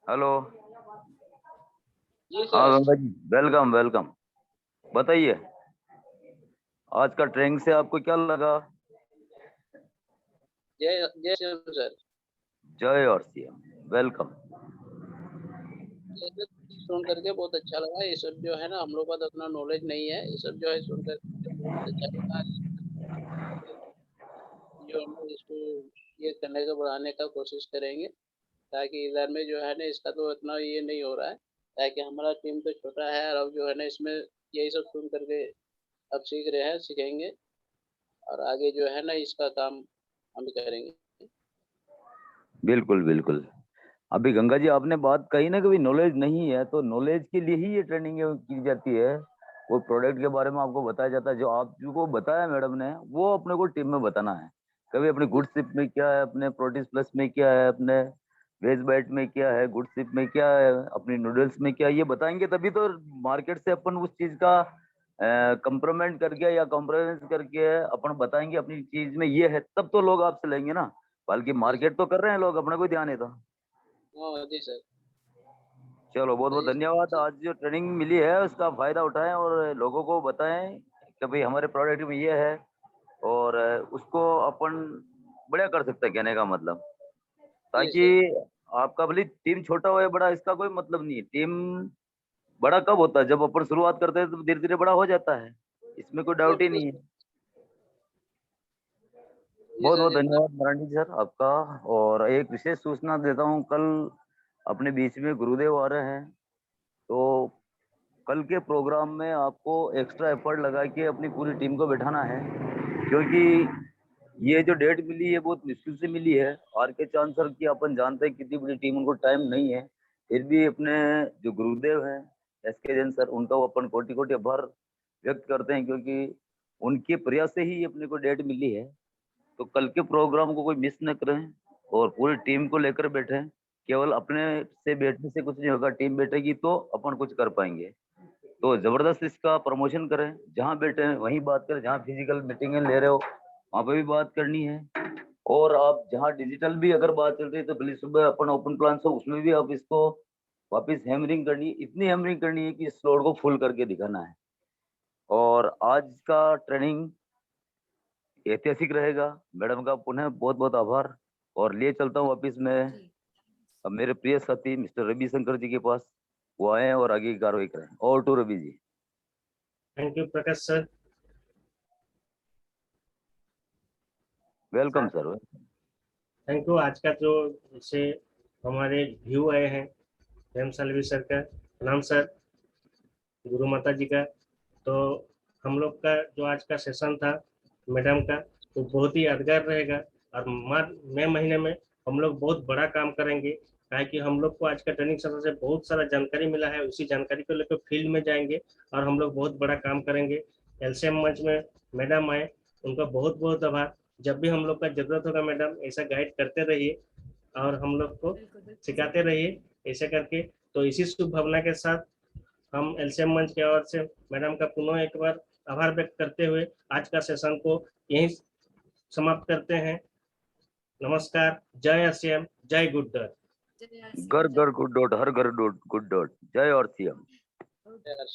हेलो। हाँ गंगा जी, वेलकम वेलकम। बताइए आज का ट्रेनिंग से आपको क्या लगा? जय जय श्री राम सर। जय और सीएम, वेलकम। सुन करके बहुत अच्छा लगा। ये सब जो है ना, हम लोग का तो उतना नॉलेज नहीं है, ये सब जो है सुन करके बहुत अच्छा लगा। जो जो है ना इसको ये करने का बढ़ाने का कोशिश करेंगे, ताकि इधर में जो है ना इसका तो इतना ये नहीं हो रहा है, ताकि हमारा टीम तो छोटा है और अब जो है ना इसमें यही सब सुन करके अब सीख रहे हैं, सीखेंगे और आगे जो है ना इसका काम हम करेंगे। बिल्कुल बिल्कुल। अभी गंगा जी आपने बात कही ना कि नॉलेज नहीं है, तो नॉलेज के लिए ही ये ट्रेनिंग की जाती है। वो प्रोडक्ट के बारे में आपको बताया जाता है, जो आपको बताया मैडम ने वो अपने को टीम में बताना है। कभी अपने गुड शिप में क्या है, अपने प्रोटीज प्लस में क्या है, अपने वेज बाइट में क्या है, गुड शिप में क्या है, अपनी नूडल्स में क्या है, ये बताएंगे तभी तो मार्केट से अपन उस चीज का कंप्रोमाइज करके या कॉम्प्रोमाइज करके अपन बताएंगे अपनी चीज में ये है, तब तो लोग आपसे लेंगे ना। बल्कि मार्केट तो कर रहे हैं लोग, अपने को ध्यान है था। हाँ जी सर। चलो बहुत बहुत जी धन्यवाद। आज जो ट्रेनिंग मिली है उसका फायदा उठाएं और लोगों को बताएं कि भाई हमारे प्रोडक्ट में ये है, और उसको अपन बढ़िया कर सकते हैं, कहने का मतलब। ताकि आपका भले टीम छोटा हो या बड़ा, इसका कोई मतलब नहीं है। टीम बड़ा कब होता है, जब अपन शुरुआत करते हैं तो धीरे धीरे बड़ा हो जाता है, इसमें कोई डाउट ही नहीं है। बहुत बहुत धन्यवाद मरांडी सर आपका। और एक विशेष सूचना देता हूँ, कल अपने बीच में गुरुदेव आ रहे हैं, तो कल के प्रोग्राम में आपको एक्स्ट्रा एफर्ट लगा के अपनी पूरी टीम को बैठाना है, क्योंकि ये जो डेट मिली है बहुत मुश्किल से मिली है। आर के चांद सर की अपन जानते हैं कितनी बड़ी टीम, उनको टाइम नहीं है, फिर भी अपने जो गुरुदेव हैं एस के जैन सर, उनका अपन कोटि कोटि आभार व्यक्त करते हैं, क्योंकि उनके प्रयास से ही अपने को डेट मिली है। तो कल के प्रोग्राम को कोई मिस न करें और पूरी टीम को लेकर बैठे। केवल अपने से बैठने से कुछ नहीं होगा, टीम बैठेगी तो अपन कुछ कर पाएंगे। तो जबरदस्त इसका प्रमोशन करें, जहां बैठे हैं वहीं बात करें, जहां फिजिकल मीटिंग ले रहे हो वहां पे भी बात करनी है, और आप जहां डिजिटल भी अगर बात चल रही है तो भले सुबह अपन ओपन प्लान हो उसमें भी आप इसको वापस हैमरिंग करनी है, इतनी हैमरिंग करनी है कि इस लोड को फुल करके दिखाना है। और आज का ट्रेनिंग ऐतिहासिक रहेगा। मैडम का पुनः बहुत बहुत आभार, और लिए चलता हूँ वापिस मैं अब मेरे प्रिय साथी मिस्टर रवि शंकर जी के पास, वो आए और आगे की कार्रवाई करें। और to Ravi ji. Thank you Prakash sir. Welcome sir. Thank you. आज का जो से हमारे व्यू आए हैं, प्रेम सालवी सर का प्रणाम सर, गुरु माता जी का। तो हम लोग का जो आज का सेशन था मैडम का, तो बहुत ही यादगार रहेगा। और मई महीने में हम लोग बहुत बड़ा काम करेंगे, ताकि हम लोग को आज का ट्रेनिंग सेशन से बहुत सारा जानकारी मिला है। उसी जानकारी को लेकर फील्ड में जाएंगे और हम लोग बहुत बड़ा काम करेंगे। एलसीएम मंच में मैडम आए, उनका बहुत बहुत आभार। जब भी हम लोग का जरूरत होगा मैडम ऐसा गाइड करते रहिए और हम लोग को सिखाते रहिए ऐसे करके। तो इसी शुभ भावना के साथ हम एलसीएम मंच की ओर से मैडम का पुनः एक बार आभार व्यक्त करते हुए आज का सेशन को यहीं समाप्त करते हैं। नमस्कार। जय एलसीएम, जय गुड डॉट। घर घर गुड डॉट, हर घर गुड डॉट। जय और सीएम। सर।